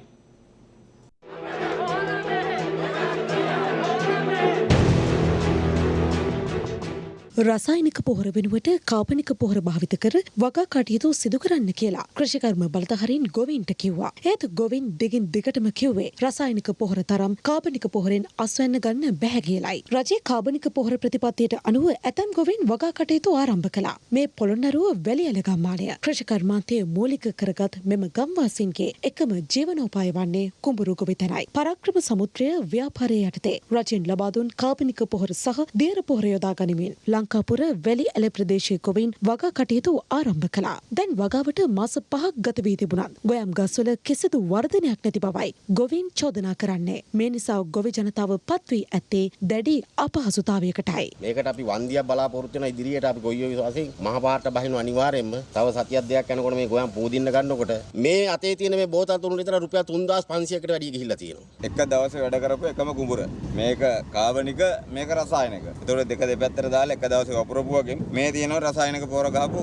රසායනික පොහොර වෙනුවට කාබනික පොහොර භාවිත කර වගා කටයුතු සිදු කරන්න කියලා කෘෂිකර්ම බලධාරීන් ගොවීන්ට කිව්වා. ඒත් ගොවීන් දිගින් දිගටම කිව්වේ රසායනික පොහොර තරම් කාබනික පොහොරෙන් අස්වැන්න ගන්න බැහැ කියලයි. රජයේ කාබනික පොහොර ප්‍රතිපත්තියට අනුව ඇතැම් ගොවීන් වගා කටයුතු ආරම්භ කළා. මේ පොළොන්නරුව වැලිඇල ගම්මානය කෘෂිකර්මාන්තයේ මූලික කරගත් මෙම ගම්වාසීන්ගේ එකම ජීවනෝපාය වන්නේ කුඹුරු ගොවිතැනයි. පරාක්‍රම සමුද්‍රය ව්‍යාපාරයේ යටතේ රජයෙන් ලබා දුන් කාබනික පොහොර සහ දියර පොහොර යොදා ගනිමින් ලංකාපුර වැලිඇල ප්‍රදේශයේ ගොවීන් වගා කටයුතු ආරම්භ කළා. දැන් වගාවට මාස 5ක් ගත වී තිබුණත් ගොයම් ගස්වල කිසිදු වර්ධනයක් නැති බවයි ගොවීන් චෝදනා කරන්නේ. මේ නිසා ගොවි ජනතාව පත් වී ඇත්තේ දැඩි අපහසුතාවයකටයි. මේකට අපි වන්දියක් බලාපොරොත්තු වෙන ඉදිරියට අපි ගොයියෝ විශ්වාසයෙන් මහ පාරට බහිනු අනිවාර්යයෙන්ම තව සතියක් දෙකක් යනකොට මේ ගොයම් පූදින්න ගන්නකොට මේ අතේ තියෙන මේ බෝතල් තුන විතර රුපියල් 3500කට වැඩි ගිහිල්ලා තියෙනවා. එක දවසේ වැඩ කරපු එකම කුඹුර. මේක කාබනික මේක රසායනික. ඒතකොට දෙක දෙපැත්තට දාලා එක දවසේ වපුරපු වගේ මේ තියෙනවා රසායනික පොර ගහපු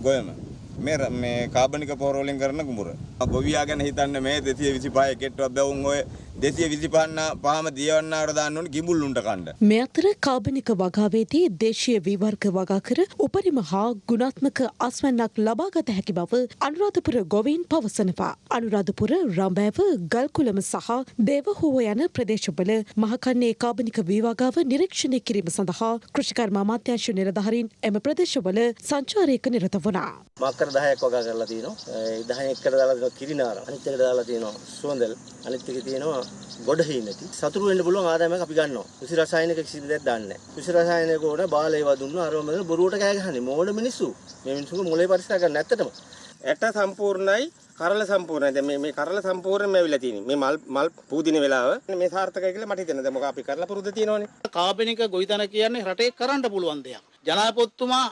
ගොයම. මේ කාබනික පොර වලින් කරන කුඹුර. ගොවියා ගැන හිතන්නේ මේ 225 කෙට්ටුවක් බැවුම් ඔය 225ම දියවන්නාට දාන්න ඕනේ කිඹුල්ලුන්ට කන්න. මේ අතර කාබනික වගාවේදී දේශීය වී වර්ග වගා කර උපරිම හා ගුණාත්මක අස්වැන්නක් ලබාගත හැකි බව අනුරාධපුර ගොවීන් පවසනවා. අනුරාධපුර රඹෑව ගල්කුලම සහ දේවහුව යන ප්‍රදේශවල මහකන්නේ කාබනික වී වගාව නිරීක්ෂණය කිරීම සඳහා කෘෂිකර්ම අමාත්‍යාංශ නිලධාරීන් එම ප්‍රදේශවල සංචාරයක නිරත වුණා. මකර 10ක් වගා කරලා තියෙනවා. 10 එකට දාලා තියෙනවා කිරිනාර. අනිත් එකට දාලා තියෙනවා සුවඳල්. අනිත් එකේ තියෙනවා ගොඩහි නැති. සතුරු වෙන්න පුළුවන් ආදායමක් අපි ගන්නවා. කුසි රසායනික කිසිම දෙයක් දාන්නේ නැහැ. කුසි රසායනික උඩ බාලේවා දුන්නා අරවම දෙන බොරුවට කෑ ගහන්නේ. මෝඩ මිනිස්සු. මේ මිනිස්සුගේ මොලේ පරිස්සම් ගන්න නැත්තටම. ඇට සම්පූර්ණයි කරල සම්පූර්ණයි. දැන් මේ කරල සම්පූර්ණයෙන්ම ඇවිල්ලා තියෙන්නේ. මේ මල් පූදින වෙලාව මේ සාර්ථකයි කියලා මට හිතෙනවා. දැන් මොකක් අපි කරලා පුරුද්ද තියෙනවනේ. කාබනික ගොවිතැන කියන්නේ රටේ කරන්න පුළුවන් දෙයක්. ජනාධිපතිතුමා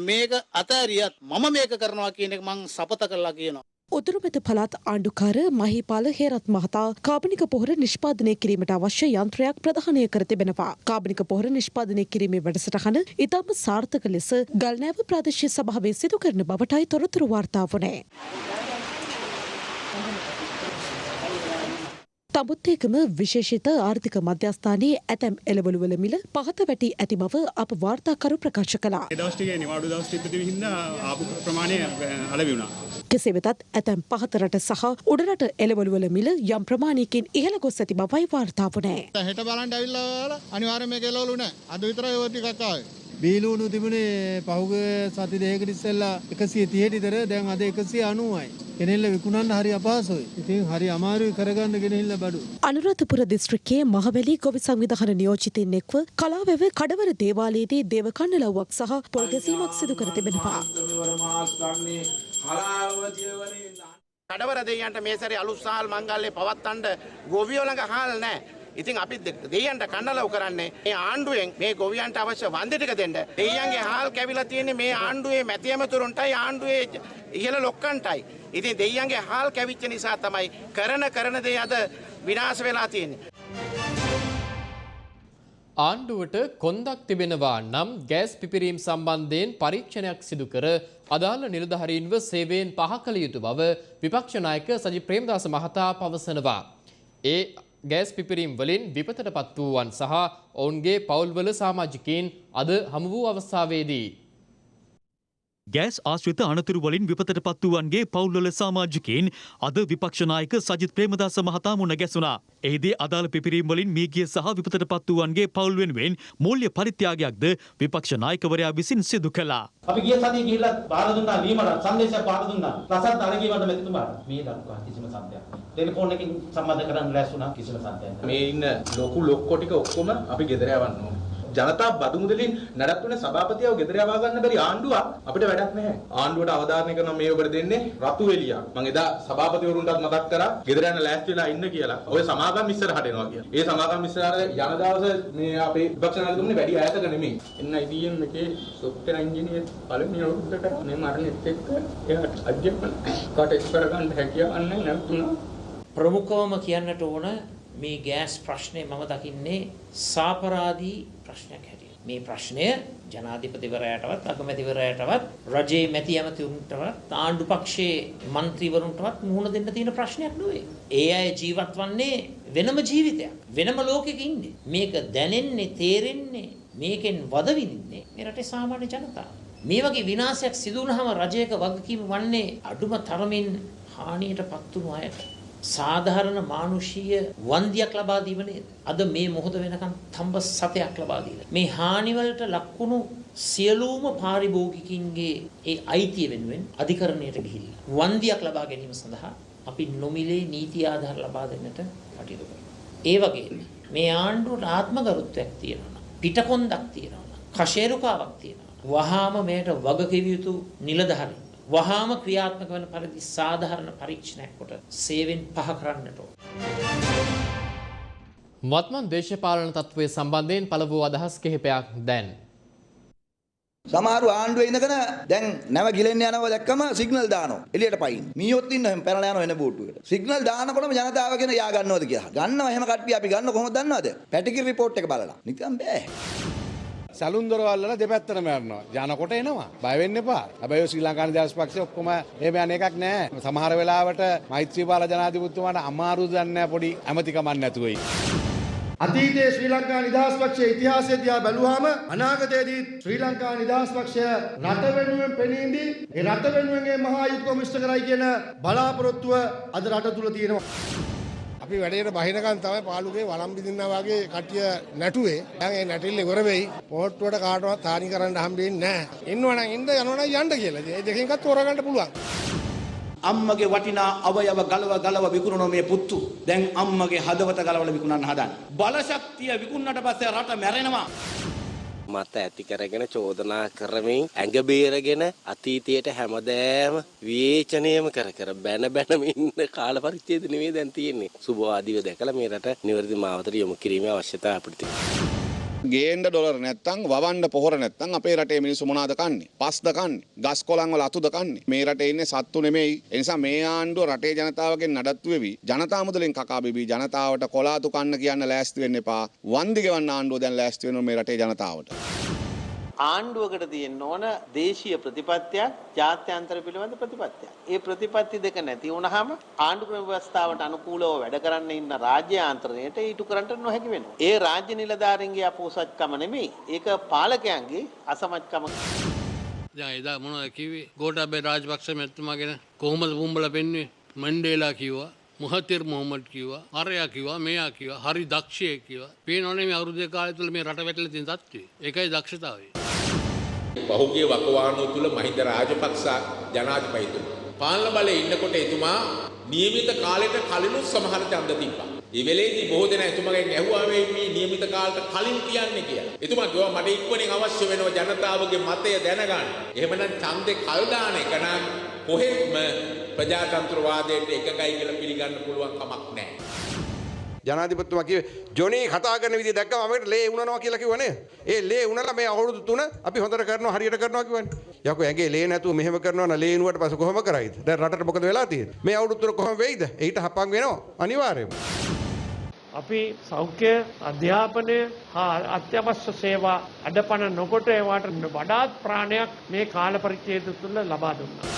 මේක අතෑරියත් මම මේක කරනවා කියන එක මං සපත කරලා කියනවා. උතුරුමැත පළාත් ආණ්ඩුකාර මහිපාල හේරත් මහතා කාබනික පොහොර නිෂ්පාදනය කිරීමට අවශ්‍ය යන්ත්‍රයක් ප්‍රදානය කර තිබෙනවා. කාබනික පොහොර නිෂ්පාදනය කිරීමේ වැඩසටහන ඉතාම සාර්ථක ලෙස ගල්නෑව ප්‍රාදේශීය සභාවේ සිදු කරන බවටයි තොරතුරු වාර්තා වුණේ. තමුත්තේකම විශේෂිත ආර්ථික මධ්‍යස්ථානයේ ඇතැම් එළවලු වල මිල පහත වැටි ඇති බව අප වාර්තාකරු ප්‍රකාශ කළා. ඒ දවස් ටිකේ නිවාඩු දවස් තිබෙන හින්දා ආපු ප්‍රමාණය අලෙවි වුණා. කෙසේ වෙතත් ඇතැම් පහත රට සහ උඩරට එළවලු වල මිල යම් ප්‍රමාණයකින් ඉහළ ගොස් ඇති බවයි වාර්තා වුණේ. හෙට බලන්න ඇවිල්ලා අනිවාර්යයෙන් මේක එළවලු නෑ. අද විතරයි ඔය ටිකක් ආවේ. බීලුණු තිබුණේ පහුගිය සති දෙකකට ඉස්සෙල්ලා 130 විතර දැන් අද 190යි. ගෙනෙල්ල විකුණන්න හරි අපහසුයි. ඉතින් හරි අමාරුයි කරගන්න ගෙනෙල්ල බඩු. අනුරාධපුර දිස්ත්‍රික්කයේ මහවැලි ගොවි සංවිධාන නියෝජිතින් එක්ව කලාවැව කඩවර දේවාලයේදී දේව කන්නලව්වක් සහ පොල් ගැසීමක් සිදු කර තිබෙනවා. කඩවර දෙයියන්ට මේ සැරේ අලුත් සාල් මංගල්‍ය පවත්තන්න ගොවියෝ ළඟ අහල් නැහැ. ඉතින් අපි දෙයියන්ට කන්නලව් කරන්නේ මේ ආණ්ඩුවෙන් මේ ගොවියන්ට අවශ්‍ය වන්දි ටික දෙන්න. දෙයියන්ගේ හාල් කැවිලා තියෙන්නේ මේ ආණ්ඩුවේ මැති ඇමතුරුන්ටයි ආණ්ඩුවේ ඉහළ ලොක්කන්ටයි. ඉතින් දෙයියන්ගේ හාල් කැවිච්ච නිසා තමයි කරන දේ අද විනාශ වෙලා තියෙන්නේ. ආණ්ඩුවට කොන්දක් තිබෙනවා නම් ගෑස් පිපිරීම් සම්බන්ධයෙන් පරීක්ෂණයක් සිදු කර අදාළ නිලධාරීන්ව සේවයෙන් පහ කළ යුතු බව විපක්ෂ නායක සජිත් ප්‍රේමදාස මහතා පවසනවා. ඒ ගෑස් පිපිරීම් වලින් විපතටපත් වූවන් සහ ඔවුන්ගේ පවුල්වල සමාජිකයින් අද හමු වූ අවස්ථාවේදී ගෑස් ආශ්‍රිත අනතුරු වලින් විපතට පත් වූවන්ගේ පවුල්වල සමාජිකයින් අද විපක්ෂ නායක සජිත් ප්‍රේමදාස මහතා මුණ ගැසුණා. එහිදී අදාළ පිපිරීම් වලින් මියගිය සහ විපතට පත් වූවන්ගේ පවුල් වෙනුවෙන් මූල්‍ය පරිත්‍යාගයක්ද විපක්ෂ නායකවරයා විසින් සිදු කළා. අපි ගිය සතියේ ගිහිල්ලා බාර දුන්නා වීමට සංදේශයක් බාර දුන්නා. රසත් අරගීමට මෙතුමාට මේ දක්වා කිසිම සම්පයක්. ටෙලිෆෝන් එකකින් සම්බන්ධ කරන්න ලැස්සුණා කිසිම සම්පයක්. මේ ඉන්න ලොක්කෝ ටික ඔක්කොම අපි ගෙදර යවන්න ඕනේ. ජනතා බදු මුදලින් නඩත්තු වෙන සභාපතියව ගෙදර යවා ගන්න බැරි ආණ්ඩුවක් අපිට වැඩක් නැහැ. ආණ්ඩුවට අවධාරණය කරනවා මේ ඔබට දෙන්නේ රතු එළියක්. මම එදා සභාපතිවරුන්ටත් මතක් කරා ගෙදර යන ලෑස්ති වෙලා ඉන්න කියලා. ඔය සමාගම් ඉස්සරහට එනවා කියලා. ඒ සමාගම් ඉස්සරහට යන දවසේ මේ අපේ විපක්ෂ නායකතුමනි වැඩි ඈතක නෙමෙයි. එන්න IBM එකේ සොෆ්ට්වෙයාර් ඉංජිනේර් පළවෙනි අවුරුද්දට මේ මරණෙත් එක්ක එයාට අධ්‍යයන කට කරගන්න හැකියාවක් නැහැ නැතුණා. ප්‍රමුඛවම කියන්නට ඕන මේ ගෑස් ප්‍රශ්නේ මම දකින්නේ සාපරාධී ප්‍රශ්නයක් හැටියට. මේ ප්‍රශ්නය ජනාධිපතිවරයාටවත් අගමැතිවරයාටවත් රජයේ මැති ඇමතිවරුන්ටවත් ආණ්ඩු පක්ෂයේ മന്ത്രിවරුන්ටවත් මුහුණ දෙන්න තියෙන ප්‍රශ්නයක් නෙවෙයි. ඒ අය ජීවත් වන්නේ වෙනම ජීවිතයක්. වෙනම ලෝකෙක ඉන්නේ. මේක දැනෙන්නේ, තේරෙන්නේ, මේකෙන් වද විඳින්නේ මේ රටේ සාමාන්‍ය ජනතාව. මේ වගේ විනාශයක් සිදු වුනහම රජයක වගකීම වන්නේ අඩුම තරමින් හානියටපත් වුණු අයට සාධාරණ මානුෂීය වන්දියක් ලබා දීම නේද? අද මේ මොහොත වෙනකන් තඹ සතයක් ලබා දීලා. මේ හානිවලට ලක්වුණු සියලුම පාරිභෝගිකින්ගේ ඒ අයිතිය වෙනුවෙන් අධිකරණයට ගිහිල්ලා වන්දියක් ලබා ගැනීම සඳහා අපි නොමිලේ නීති ආධාර ලබා දෙන්නට කටයුතු කරනවා. ඒ වගේම මේ ආණ්ඩුවට ආත්මගරුත්වයක් තියෙනවා. පිටකොන්දක් තියෙනවා. කෂේරුකාවක් තියෙනවා. වහාම මේට වගකිවිය යුතු නිලධාරීන් වහාම ක්‍රියාත්මක වන පරිදි සාධාරණ පරීක්ෂණයක් කොට සේවෙන් පහ කරන්නට ඕන. වත්මන් දේශපාලන තත්ත්වය සම්බන්ධයෙන් පළ වූ අදහස් කිහිපයක් දැන්. සමහරු ආණ්ඩුවේ ඉඳගෙන දැන් නැව ගිලෙන්න යනවා දැක්කම සිග්නල් දානවා. එළියට පයින්. මීයොත් ඉන්න පැනලා යනවා එන බෝට්ටුවකට. සිග්නල් දානකොටම ජනතාව කියන යා ගන්නවද කියලා. ගන්නවා එහෙම කට්ටිය අපි ගන්න කොහොමද දන්නවද? පැටිකිරි රිපෝට් එක බලලා. නිකන් බෑ. සැලුන් දොරවල් වල දෙපැත්තටම යනවා. යනකොට එනවා. බය වෙන්න එපා. හැබැයි ශ්‍රී ලංකා නිදහස් පක්ෂය ඔක්කොම එහෙම යන එකක් නෑ. සමහර වෙලාවට මෛත්‍රීපාල ජනාධිපතිතුමාට අමාරු දන්නේ පොඩි ඇමතිකමක් නැතුවයි. අතීතයේ ශ්‍රී ලංකා නිදහස් පක්ෂයේ ඉතිහාසය දිහා බැලුවාම අනාගතයේදී ශ්‍රී ලංකා නිදහස් පක්ෂය රට වෙනුවෙන් පෙනීදී ඒ රට වෙනුවෙන් මේ මහා යුද්ධ ඉෂ්ට කරයි කියන බලාපොරොත්තුව අද රට තුල තියෙනවා. අපි වැඩේට බහිනකන් තමයි පාලුගේ වළම් බින්දිනා වගේ කට්ටිය නැටුවේ. දැන් ඒ නැටිල්ල ඉවර වෙයි. පොට්ටුවට කාටවත් හානි කරන්න හම්බෙන්නේ නැහැ. ඉන්නවනම් ඉන්න යනවනම් යන්න කියලා. මේ දෙකෙන් එකක් තෝරගන්න පුළුවන්. අම්මගේ වටිනා අවයව ගලව විකුණන මේ පුත්තු දැන් අම්මගේ හදවත ගලවලා විකුණන්න හදන. බලශක්තිය විකුණන්නට පස්සේ රට මැරෙනවා. මත ඇති කරගෙන චෝදනා කරමින් ඇඟ බේරගෙන අතීතයට හැමදෑම විවේචනයම කර බැන ඉන්න කාල පරිච්ඡේද නෙවෙයි දැන් තියෙන්නේ. සුබවාදීව දැකලා මේ රට නිවැරදි මාවතට යොමු කිරීමේ අවශ්‍යතාවය අපිට තියෙනවා. ගේන්න ඩොලර් නැත්තම් වවන්න පොහොර නැත්තම් අපේ රටේ මිනිස්සු මොනවාද කන්නේ? පස්ද කන්නේ? ගස් කොළන් වල අතුද කන්නේ? මේ රටේ ඉන්නේ සත්තු නෙමෙයි. ඒ නිසා මේ ආණ්ඩුව රටේ ජනතාවගෙන් නඩත්තු වෙවි. ජනතා මුදලෙන් කකා බිබී ජනතාවට කොලාතු කන්න කියන්න ලෑස්ති වෙන්න එපා. වන්දි ගෙවන්න ආණ්ඩුව දැන් ලෑස්ති වෙනවා මේ රටේ ජනතාවට. ආණ්ඩුවකට තියෙන්න ඕන දේශීය ප්‍රතිපත්තියක් ජාත්‍යන්තර පිළිබඳ ප්‍රතිපත්තියක්. ඒ ප්‍රතිපත්ති දෙක නැති වුනහම ආණ්ඩු ක්‍රම ව්‍යවස්ථාවට අනුකූලව වැඩ කරන්න ඉන්න රාජ්‍ය ආන්ත්‍රණයට ඊට කරන්න නොහැකි වෙනවා. ඒ රාජ්‍ය නිලධාරීන්ගේ අපොහසත්කම නෙමෙයි. ඒක පාලකයන්ගේ අසමත්කම. දැන් එදා මොනවද කිව්වේ? ගෝඨාභය රාජපක්ෂ මැතිතුමා ගැන කොහොමද බුම්බලා පෙන්වන්නේ? මැන්ඩේලා කිව්වා. මහතිර් මොහොමඩ් කිව්වා. අරයා කිව්වා. මෙයා කිව්වා. හරි දක්ෂයෙක් කිව්වා. පේනවනේ මේ අවුරුදු දෙක කාලය තුළ මේ රට වැටලා තියෙන තත්ත්වය. ඒකයි දක්ෂතාවය. පහුගිය වකවානුව තුල මහින්ද රාජපක්ෂ ජනාධිපතිතුමා පාලන බලයේ ඉන්නකොට එතුමා නියමිත කාලයට කලිනුත් සමහර ඡන්ද තිබ්බා. ඒ වෙලේදී බොහෝ දෙනා එතුමාගෙන් ඇහුවා මේ නියමිත කාලයට කලින් කියන්නේ කියලා. එතුමා කිව්වා මට ඉක්මනින් අවශ්‍ය වෙනවා ජනතාවගේ මතය දැනගන්න. එහෙමනම් ඡන්දේ කල් දාන එක නම් කොහෙත්ම ප්‍රජාතන්ත්‍රවාදයට එකගයි කියලා පිළිගන්න පුළුවන් කමක් නැහැ. ජනාධිපතිතුමා කිව්වේ ජොනි කතා කරන විදිය දැක්කම අපිට ලේ උනනවා කියලා කිව්වනේ. ඒ ලේ උනලා මේ අවුරුදු 3 අපි හොඳට කරනවා හරියට කරනවා කිව්වනේ. යකෝ ඇඟේ ලේ නැතුව මෙහෙම කරනවා නම් ලේ උනුවට පස්සේ කොහොම කරයිද? දැන් රටට මොකද වෙලා තියෙන්නේ? මේ අවුරුදු 3 කොහොම වෙයිද? ඊට හපන් වෙනවා අනිවාර්යයෙන්ම. අපි සෞඛ්‍ය අධ්‍යාපනය හා අත්‍යවශ්‍ය සේවා අඩපණ නොකොට ඒවාට වඩාත් ප්‍රාණයක් මේ කාල පරිච්ඡේද තුළ ලබා දුන්නා.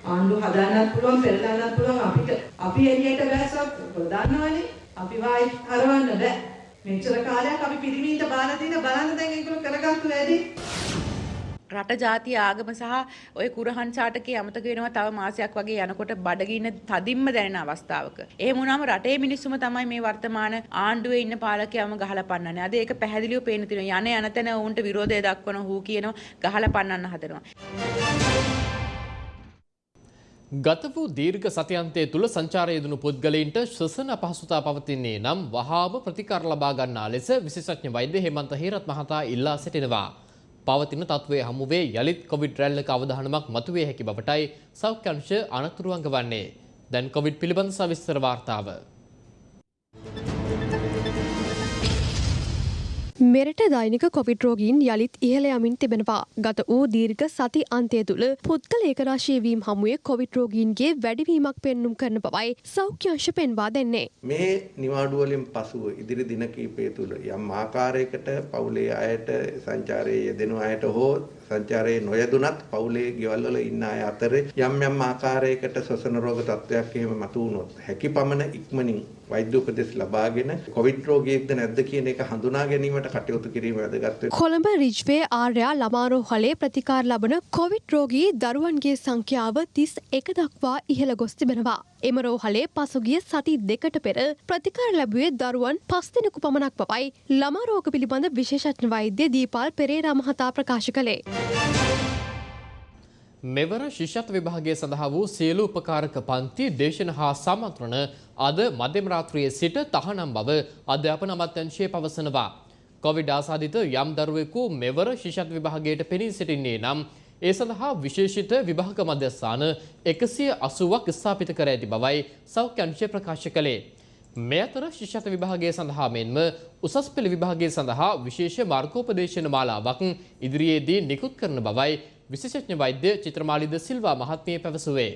ආණ්ඩුව හදාන්නත් පුළුවන් පෙරලන්නත් පුළුවන් අපි එළියට බැස්සොත් දන්නවනේ අපි වායි හරවන්න බෑ. මෙච්චර කාලයක් අපි පිරිමින්ට බාර දීලා බලන්න දැන් ඒගොල්ලෝ කරගත්තු වැඩි. රට ජාතිය ආගම සහ ඔය කුරහන් චාටකේ අමතක වෙනවා තව මාසයක් වගේ යනකොට බඩගින්න තදින්ම දැනෙන අවස්ථාවක. එහෙම වුණාම රටේ මිනිස්සුම තමයි මේ වර්තමාන ආණ්ඩුවේ ඉන්න පාලකයම ගහලා පන්නන්නේ. අද ඒක පැහැදිලිව පේන තියෙනවා. යන තැන උන්ට විරෝධය දක්වන හූ කියනවා ගහලා පන්නන්න හදනවා. ගත වූ දීර්ඝ සතියන්තය තුළ සංචාරය යෙදුණු පුද්ගලයින්ට ශ්වසන අපහසුතා පවතින්නේ නම් වහාම ප්‍රතිකාර ලබා ගන්නා ලෙස විශේෂඥ වෛද්‍ය හේමන්ත හේරත් මහතා ඉල්ලා සිටිනවා. පවතින තත්ත්වයේ හමුවේ යලිත් කොවිඩ් රැල්ලක අවධානමක් මතුවේ හැකි බවටයි සෞඛ්‍ය අංශ අනතුරු අඟවන්නේ. දැන් කොවිඩ් පිළිබඳ සවිස්තර වාර්තාව. මෙරට දෛනික කොවිඩ් රෝගීන් යළිත් ඉහළ යමින් තිබෙනවා. ගත වූ දීර්ඝ සති අන්තය තුළ පුද්ගල ඒකරාශී වීම හමුවේ කොවිඩ් රෝගීන්ගේ වැඩිවීමක් පෙන්නුම් කරන බවයි සෞඛ්‍ය අංශ පෙන්වා දෙන්නේ. මේ නිවාඩු වලින් පසුව ඉදිරි දින කිහිපය තුළ යම් ආකාරයකට පවුලේ අයට සංචාරයේ යෙදෙන අයට හෝ සංචාරයේ නොයදුනත් පවුලේ ගෙවල් වල ඉන්න අය අතර යම් ආකාරයකට ශ්වසන රෝග තත්ත්වයක් එහෙම මතුවුනොත් හැකි පමණ ඉක්මනින් වෛද්‍ය උපදෙස් ලබාගෙන කොවිඩ් රෝගියෙක්ද නැද්ද කියන එක හඳුනා ගැනීමට කටයුතු කිරීම වැදගත් වෙනවා. කොළඹ රිජ්වේ ආර්යා ළමාරෝහලේ ප්‍රතිකාර ලබන කොවිඩ් රෝගී දරුවන්ගේ සංඛ්‍යාව 31 දක්වා ඉහළ ගොස් තිබෙනවා. එම රෝහලේ පසුගිය සති දෙකට පෙර ප්‍රතිකාර ලැබුවේ දරුවන් 5 දෙනෙකු පමණක් බවයි ළමා රෝග පිළිබඳ විශේෂඥ වෛද්‍ය දීපාල් පෙරේරා මහතා ප්‍රකාශ කළේ. මෙවර ශිෂ්‍යත්ව විභාගය සඳහා වූ සියලු උපකාරක පන්ති දේශන හා සමන්ත්‍රණ අද මධ්‍යම රාත්‍රියේ සිට තහනම් බව අධ්‍යාපන අමාත්‍යාංශය පවසනවා. කොවිඩ් ආසාදිත යම් දරුවෙකු මෙවර ශිෂ්‍යත්ව විභාගයට පෙනී සිටින්නේ නම් ඒ සඳහා විශේෂිත විභාග මධ්‍යස්ථාන 180ක් ස්ථාපිත කර ඇති බවයි සෞඛ්‍ය අංශය ප්‍රකාශ කළේ. මේ අතර ශිෂ්‍යත්ව විභාගය සඳහා මෙන්ම උසස් පෙළ විභාගය සඳහා විශේෂ මාර්ගෝපදේශන මාලාවක් ඉදිරියේදී නිකුත් කරන බවයි විශේෂඥ වෛද්‍ය චිත්‍රමාලි ද සිල්වා මහත්මිය පැවසුවේ.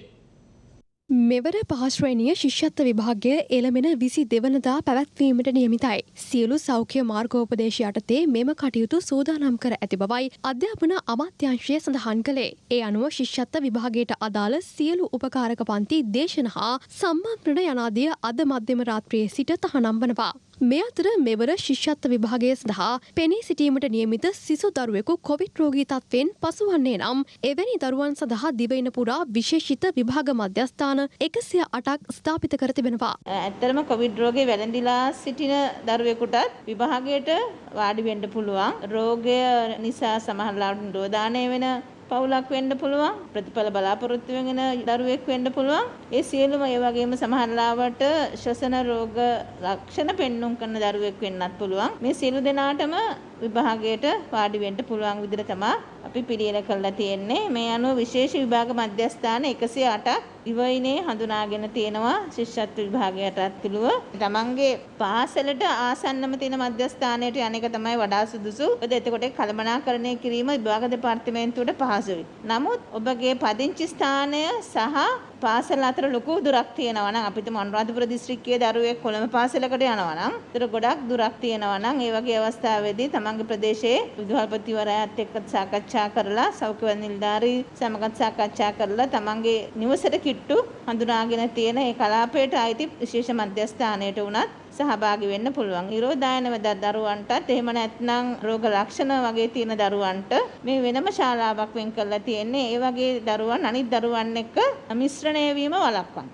මෙවර පහශ්‍රේණිය ශිෂ්‍යත්ව විභාගය එළමෙන 22 වනදා පැවැත්වීමට නියමිතයි. සියලු සෞඛ්‍ය මාර්ගෝපදේශ යටතේ මෙම කටයුතු සූදානම් කර ඇති බවයි අධ්‍යාපන අමාත්‍යාංශය සඳහන් කළේ. ඒ අනුව ශිෂ්‍යත්ව විභාගයට අදාළ සියලු උපකාරක පන්ති දේශන හා සම්මාන්ත්‍රණ යනාදිය අද මධ්‍යම රාත්‍රියේ සිට තහනම් වනවා. මේ අතර මෙවර ශිෂ්‍යත්ව විභාගය සඳහා පෙනී සිටීමට නියමිත සිසු දරුවෙකු කොවිඩ් රෝගී තත්ත්වයෙන් පසුවන්නේ නම් එවැනි දරුවන් සඳහා දිවයින පුරා විශේෂිත විභාග මධ්‍යස්ථාන 108ක් ස්ථාපිත කර තිබෙනවා. ඇත්තටම කොවිඩ් රෝගේ වැළඳිලා සිටින දරුවෙකුටත් විභාගයට වාඩි වෙන්න පුළුවන්. රෝගය නිසා සමහරවිට නිරෝධානය වෙන පවුලක් වෙන්න පුළුවන්. ප්‍රතිඵල බලාපොරොත්තු වෙන දරුවෙක් වෙන්න පුළුවන්. ඒ සියලුම ඒ වගේම සමහරවිට ශ්වසන රෝග ලක්ෂණ පෙන්눔 කරන දරුවෙක් වෙන්නත් පුළුවන්. මේ සියලු දෙනාටම විභාගයට වාඩි වෙන්න පුළුවන් විදිහට තමයි අපි පිළියෙල කරලා තියෙන්නේ. මේ අනුව විශේෂ විභාග මධ්‍යස්ථාන 108ක් දිවයිනේ හඳුනාගෙන තියෙනවා ශිෂ්‍යත්ව විභාගයට අත්තිලුව. තමන්ගේ පාසලට ආසන්නම තියෙන මධ්‍යස්ථානයට යන එක තමයි වඩා සුදුසු. මොකද එතකොට කළමනාකරණය කිරීම විභාග දෙපාර්තමේන්තුවට පහසුයි. නමුත් ඔබගේ පදිංචි ස්ථානය සහ පාසල අතර ලොකු දුරක් තියෙනවා නම් අපිට අනුරාධපුර දිස්ත්‍රික්කයේ දරුවෙක් කොළඹ පාසලකට යනවා නම් ඒතර ගොඩක් දුරක් තියෙනවා නම් ඒ වගේ අවස්ථාවේදී තමන්ගේ ප්‍රදේශයේ විදුහල්පතිවරයාත් එක්ක සාකච්ඡා කරලා සෞඛ්‍ය නිලධාරී සමගත් සාකච්ඡා කරලා තමන්ගේ නිවසට කිට්ටු හඳුනාගෙන තියෙන ඒ කලාපයට අයිති විශේෂ මධ්‍යස්ථානයට උනත් සහභාගී වෙන්න පුළුවන්. නිරෝධායන දරුවන්ටත් එහෙම නැත්නම් රෝග ලක්ෂණ වගේ තියෙන දරුවන්ට මේ වෙනම ශාලාවක් වෙන් කරලා තියෙන්නේ. ඒ වගේ දරුවන් අනිත් දරුවන් එක්ක මිශ්‍රණය වීම වළක්වන්න.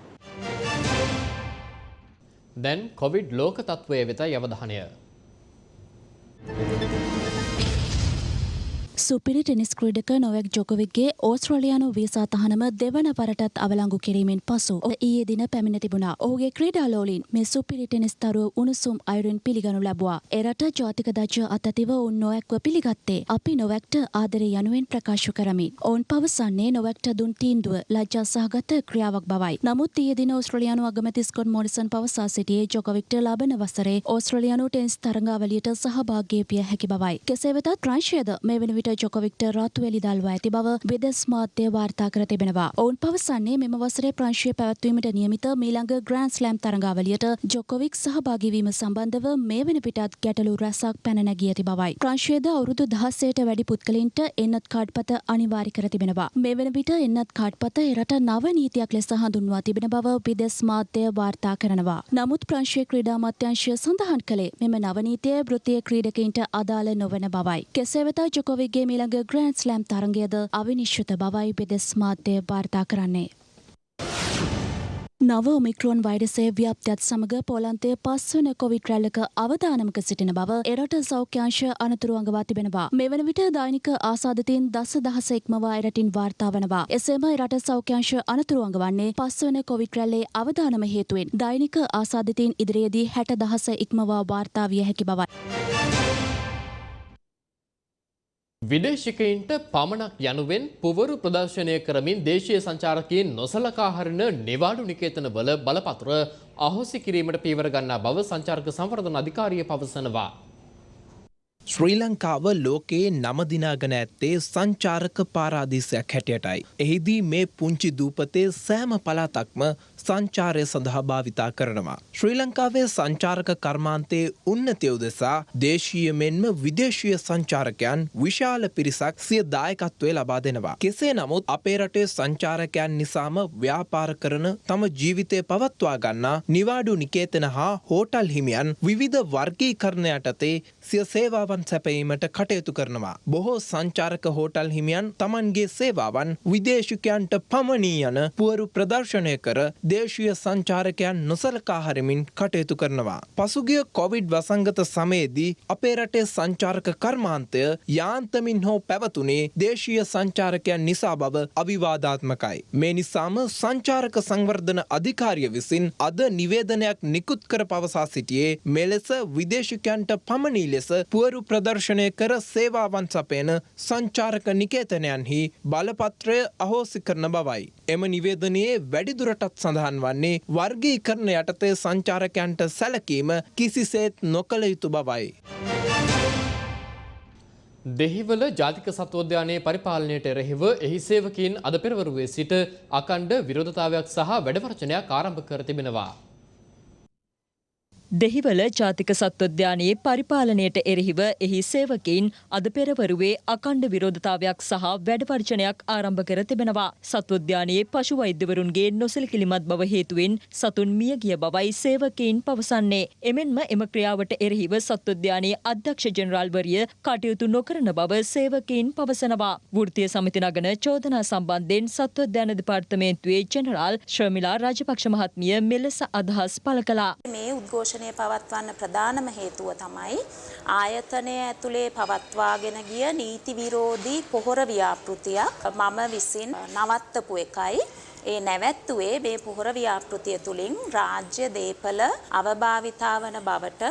දැන් කොවිඩ් ලෝක තත්ත්වයේ වෙත අවධානය. සුපිරි ටෙනිස් ක්‍රීඩක නොවෙක් ජොකොවික්ගේ ඕස්ට්‍රේලියානු වීසා තහනම දෙවන වරටත් අවලංගු කිරීමෙන් පසු ඊයේ දින පැමිණ තිබුණා. ඔහුගේ ක්‍රීඩා ලෝලීන් මේ සුපිරි ටෙනිස් තරුව උණුසුම් අයුරින් පිළිගනු ලැබුවා. එරට ජාතික දජ්‍ය අතතිව උන් නොවැක්ව පිළිගත්තේ අපි නොවැක්ට ආදරේ යනුවෙන් ප්‍රකාශ කරමින්. ඔවුන් පවසන්නේ නොවැක්ට දුන් තීන්දුව ලැජ්ජා සහගත ක්‍රියාවක් බවයි. නමුත් ඊයේ දින ඕස්ට්‍රේලියානු අගමැති ස්කොට් මොරිසන් පවසා සිටියේ ජොකොවික්ට ලබන වසරේ ඕස්ට්‍රේලියානු ටෙනිස් තරඟාවලියට සහභාගී විය හැකි බවයි. කෙසේ වෙතත් ප්‍රංශයද මේ වෙන විට ජොකොවික්ට රතුවැලි දල්වා ඇති බව විදෙස් මාධ්‍ය වාර්තා කර තිබෙනවා. ඔවුන් පවසන්නේ මෙම වසරේ ප්‍රංශය පැවැත්වීමට නියමිත මීළඟ ග්‍රෑන්ඩ් ස්ලෑම් තරඟාවලියට ජොකොවික් සහභාගී වීම සම්බන්ධව මේ වෙන පිටත් ගැටලු රැසක් පැන නැගී ඇති බවයි. ප්‍රංශයද අවුරුදු 16ට වැඩි පුද්ගලයින්ට එන්නත් කාඩ්පත අනිවාර්ය කර තිබෙනවා. මේ වෙන විට එන්නත් කාඩ්පත එරට නව නීතියක් ලෙස හඳුන්වා තිබෙන බව විදෙස් මාධ්‍ය වාර්තා කරනවා. නමුත් ප්‍රංශීය ක්‍රීඩා අමාත්‍යාංශය සඳහන් කළේ මෙම නව නීතිය වෘත්තීය ක්‍රීඩකයින්ට අදාළ නොවන බවයි. කෙසේ වෙතත් ජොකොවික්ගේ මීළඟ ග්‍රෑන්ඩ් ස්ලෑම් තරගයද අවිනිශ්චිත බවයි විදෙස් මාධ්‍ය වාර්තා කරන්නේ. නව ඔමික්‍රෝන් වෛරසයේ ව්‍යාප්තියත් සමග පෝලන්තයේ පස්වන කොවිඩ් රැල්ලක අවදානමක සිටින බව එරට සෞඛ්‍යාංශ අනතුරු අඟවා තිබෙනවා. මේ වන විට දෛනික ආසාදිතයින් දසදහස ඉක්මවා එරටින් වාර්තා වනවා. එසේම එරට සෞඛ්‍යාංශ අනතුරු අඟවන්නේ පස්වන කොවිඩ් රැල්ලේ අවදානම හේතුවෙන් දෛනික ආසාදිතයින් ඉදිරියේදී 60,000 ඉක්මවා වාර්තා විය හැකි බවයි. විදේශිකයින්ට පමණක් යනුවෙන් පුවරු ප්‍රදර්ශනය කරමින් දේශීය සංචාරකයන් නොසලකා හරින නිවාඩු නිකේතනවල බලපත්‍ර අහෝසි කිරීමට පියවර ගන්නා බව සංචාරක සංවර්ධන අධිකාරිය පවසනවා. ශ්‍රී ලංකාව ලෝකයේ නම දිනාගෙන ඇත්තේ සංචාරක පාරාදීසයක් හැටියටයි. එහිදී මේ පුංචි දූපතේ සෑම පළාතක්ම සංචාරය සඳහා භාවිතා කරනවා. ශ්‍රී ලංකාවේ සංචාරක කර්මාන්තයේ උන්නතිය උදෙසා දේශීය මෙන්ම විදේශීය සංචාරකයන් විශාල පිරිසක් සිය දායකත්වය ලබා දෙනවා. කෙසේ නමුත් අපේ රටේ සංචාරකයන් නිසාම ව්‍යාපාර කරන තම ජීවිතය පවත්වා ගන්නා නිවාඩු නිකේතන හා හෝටල් හිමියන් විවිධ වර්ගීකරණ යටතේ සිය සේවාවන් සැපයීමට කටයුතු කරනවා. බොහෝ සංචාරක හෝටල් හිමියන් තමන්ගේ සේවාවන් විදේශිකයන්ට පමණී යන පුවරු ප්‍රදර්ශනය කර දේශීය සංචාරකයන් නොසලකා හරිමින් කටයුතු කරනවා. පසුගිය කොවිඩ් වසංගත සමයේදී අපේ රටේ සංචාරක කර්මාන්තය යාන්තමින් හෝ පැවතුනේ දේශීය සංචාරකයන් නිසා බව අවිවාදාත්මකයි. මේ නිසාම සංචාරක සංවර්ධන අධිකාරිය විසින් අද නිවේදනයක් නිකුත් කර පවසා සිටියේ මෙලෙස විදේශිකයන්ට පමණී ලෙස පුවරු ප්‍රදර්ශනය කර සේවාවන් සපයන සංචාරක නිකේතනයන්හි බලපත්‍රය අහෝසි කරන බවයි. එම නිවේදනයේ වැඩිදුරටත් සඳහන් වන්නේ වර්ගීකරණ යටතේ සංචාරකයන්ට සැලකීම කිසිසේත් නොකළ යුතු බවයි. දෙහිවල ජාතික සත්වෝද්‍යානයේ පරිපාලනයට එරෙහිව එහි සේවකීන් අද පෙරවරුවේ සිට අඛණ්ඩ විරෝධතාවයක් සහ වැඩවර්ජනයක් ආරම්භ කර තිබෙනවා. දෙහිවල ජාතික සත්වෝද්‍යානයේ පරිපාලනයට එරෙහිව එහි සේවකයින් අද පෙරවරුවේ අඛණ්ඩ විරෝධතාවයක් සහ වැඩවර්ජනයක් ආරම්භ කර තිබෙනවා. සත්වෝද්‍යානයේ පශු වෛද්‍යවරුන්ගේ නොසලකිලිමත් බව හේතුවෙන් සතුන් මිය ගිය බවයි සේවකයින් පවසන්නේ. එමෙන්ම එම ක්‍රියාවට එරෙහිව සත්වෝද්‍යානයේ අධ්‍යක්ෂ ජෙනරාල්වරිය කටයුතු නොකරන බව සේවකයින් පවසනවා. වෘත්තීය සමිති නගන චෝදනා සම්බන්ධයෙන් සත්වෝද්‍යාන දෙපාර්තමේන්තුවේ ජෙනරාල් ශ්‍රමිලා රාජපක්ෂ මහත්මිය මෙලෙස අදහස් පළ කළා. මේ උද්ඝෝෂණය පවත්වන්න ප්‍රධානම හේතුව තමයි ආයතනය ඇතුලේ පවත්වාගෙන ගිය නීති විරෝධී පොහොර ව්‍යාපෘතියක් මම විසින් නවත්තපු එකයි. ඒ නැවැත්තුවේ මේ පොහොර ව්‍යාපෘතිය තුලින් රාජ්‍ය දේපල අවභාවිතා වන බවට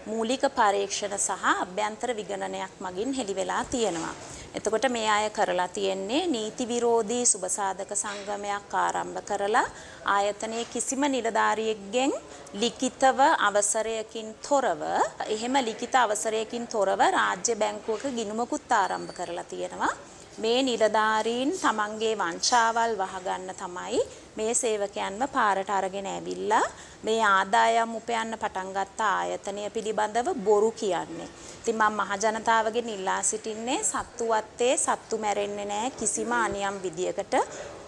මූලික පරීක්ෂණ සහ අභ්‍යන්තර විගණනයක් මගින් හෙළි වෙලා තියෙනවා. එතකොට මේ අය කරලා තියෙන්නේ නීති විරෝධී සුබසාධක සංගමයක් ආරම්භ කරලා ආයතනයේ කිසිම නිලධාරියෙක්ගෙන් ලිඛිතව අවසරයකින් තොරව එහෙම ලිඛිත අවසරයකින් තොරව රාජ්‍ය බැංකුවක ගිණුමකුත් ආරම්භ කරලා තියෙනවා. මේ නිලධාරීන් තමන්ගේ වංචාවල් වහගන්න තමයි මේ සේවකයන්ව පාරට අරගෙන ඇවිල්ලා මේ ආදායම් උපයන්න පටන් ගත්ත ආයතනය පිළිබඳව බොරු කියන්නේ. ඉතින් මම මහජනතාවගෙන් ඉල්ලා සිටින්නේ සත්තු වත්තේ සත්තු මැරෙන්නේ නැහැ කිසිම අනියම් විදියකට.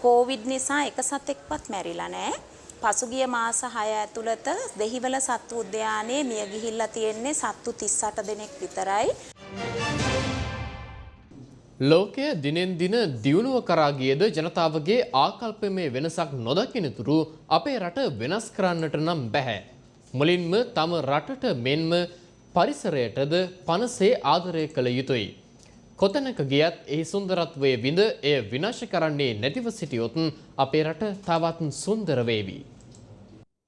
කොවිඩ් නිසා එක සතෙක්වත් මැරිලා නැහැ. පසුගිය මාස 6 ඇතුළත දෙහිවල සත්තු උද්‍යානයේ මිය ගිහිල්ලා තියෙන්නේ සත්තු 38 දෙනෙක් විතරයි. ලෝකය දිනෙන් දින දියුණුව කරා ගියද ජනතාවගේ ආකල්පමය වෙනසක් නොදකිනතුරු අපේ රට වෙනස් කරන්නට නම් බැහැ. මුලින්ම තම රටට මෙන්ම පරිසරයටද පනසේ ආදරය කළ යුතුයි. කොතැනක ගියත් එහි සුන්දරත්වයේ විඳ එය විනාශ කරන්නේ නැතිව සිටියොත් අපේ රට තවත් සුන්දර වේවි.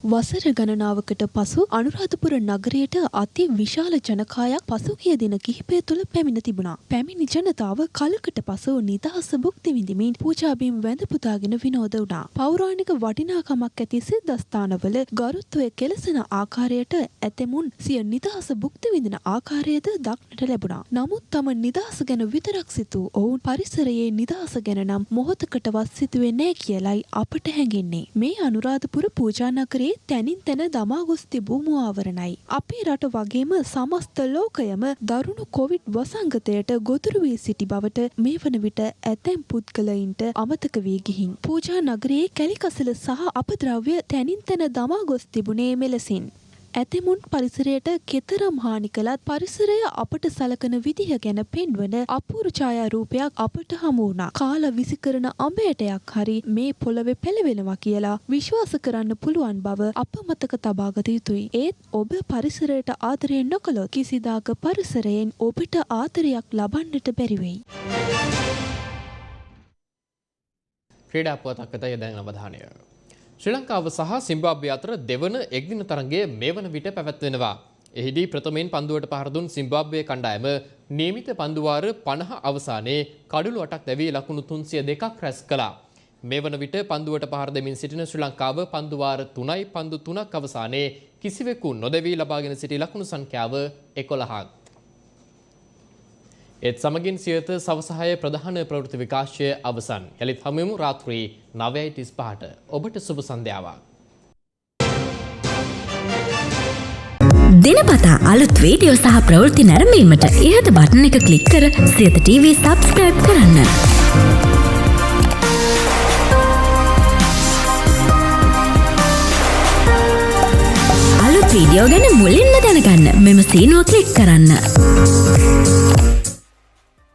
වසර ගණනාවකට පසු අනුරාධපුර නගරයට අති විශාල ජනකායක් පසුගිය දින කිහිපය තුළ පැමිණ තිබුණා. පැමිණි ජනතාව කලකට පසු නිදහස භුක්ති විඳිමින් පූජාබිම් වැඳ පුදාගෙන විනෝද වුණා. පෞරාණික වටිනාකමක් ඇති සිද්ධාස්ථානවල ගරුත්වය කෙලසෙන ආකාරයට ඇතෙමුන් සිය නිදහස භුක්ති විඳින ආකාරයද දක්නට ලැබුණා. නමුත් තම නිදහස ගැන විතරක් සිතූ ඔවුන් පරිසරයේ නිදහස ගැන නම් මොහොතකටවත් සිතුවේ නෑ කියලයි අපට හැඟෙන්නේ. මේ අනුරාධපුර පූජා නගරයේ තැනින් තැන දමා ගොස් තිබූ මුවාවරණයි. අපේ රට වගේම සමස්ත ලෝකයම දරුණු කොවිඩ් වසංගතයට ගොදුරු වී සිටි බවට මේ වන විට ඇතැම් පුද්ගලයින්ට අමතක වී ගිහින්. පූජා නගරයේ කැලිකසල සහ අපද්‍රව්‍ය තැනින් තැන දමා ගොස් තිබුණේ මෙලෙසින්. ඇතෙමුන් පරිසරයට කෙතරම් හානි කළත් පරිසරය අපට සලකන විදිහ ගැන පෙන්වන අපූර්ව ඡායාරූපයක් අපට හමු වුණා. කාලා විසිකරන අඹයටයක් හරි මේ පොළවේ පෙළවෙනවා කියලා විශ්වාස කරන්න පුළුවන් බව අප මතක තබාගත යුතුයි. ඒත් ඔබ පරිසරයට ආදරය නොකළොත් කිසිදාක පරිසරයෙන් ඔබට ආදරයක් ලබන්නට බැරි වෙයි. ක්‍රීඩා පුවතකට දැන් අවධානය. ශ්‍රී ලංකාව සහ සිම්බාබ්වේ අතර දෙවන එක්දින තරගය මේ වන විට පැවැත්වෙනවා. එහිදී ප්‍රථමයෙන් පන්දුවට පහර දුන් සිම්බාබ්වේ කණ්ඩායම නියමිත පන්දු වාර 50 අවසානයේ කඩුළු 8ක් දැවී ලකුණු 302ක් රැස් කළා. මේ වන විට පන්දුවට පහර දෙමින් සිටින ශ්‍රී ලංකාව පන්දු වාර 3යි පන්දු 3ක් අවසානයේ කිසිවෙකු නොදැවී ලබාගෙන සිටි ලකුණු සංඛ්‍යාව 11ක්. ඒත් සමගින් සියත සවසහය ප්‍රධාන ප්‍රවෘත්ති විකාශය අවසන්. යලිත් හමුවෙමු රාත්‍රී 9:35ට. ඔබට සුබ සන්ධ්‍යාවක්. දිනපතා අලුත් වීඩියෝ සහ ප්‍රවෘත්ති නැරඹීමට ඉහත බටන් එක ක්ලික් කර සියත TV සබ්ස්ක්‍රයිබ් කරන්න. අලුත් වීඩියෝ ගැන මුලින්ම දැනගන්න මෙම සීනුව ක්ලික් කරන්න.